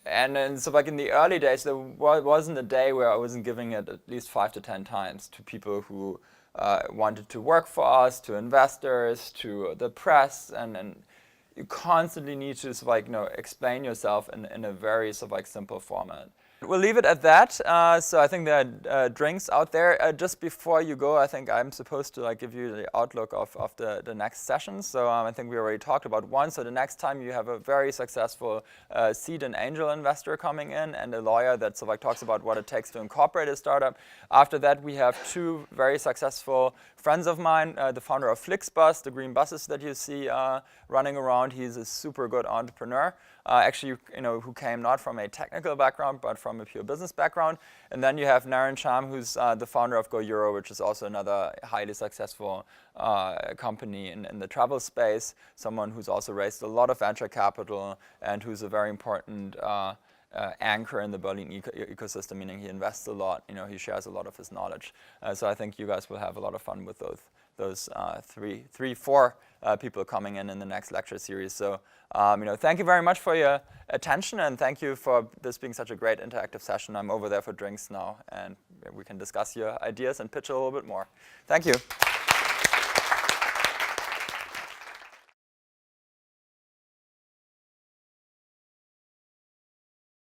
and then so like in the early days, there wasn't a day where I wasn't giving it at least 5 to 10 times to people who wanted to work for us, to investors, to the press, and you constantly need to sort of like explain yourself in a very sort of like simple format. We'll leave it at that. So I think there are drinks out there. Just before you go, I think I'm supposed to like give you the outlook of the next session. So I think we already talked about one. So the next time you have a very successful seed and angel investor coming in and a lawyer that sort of like talks about what it takes to incorporate a startup. After that, we have 2 very successful friends of mine, the founder of Flixbus, the green buses that you see running around. He's a super good entrepreneur. Actually, who came not from a technical background, but from a pure business background. And then you have Naren Sham, who's the founder of GoEuro, which is also another highly successful company in the travel space, someone who's also raised a lot of venture capital and who's a very important anchor in the Berlin ecosystem, meaning he invests a lot, he shares a lot of his knowledge. So I think you guys will have a lot of fun with those 4 people coming in the next lecture series. So, thank you very much for your attention, and thank you for this being such a great interactive session. I'm over there for drinks now, and we can discuss your ideas and pitch a little bit more. Thank you.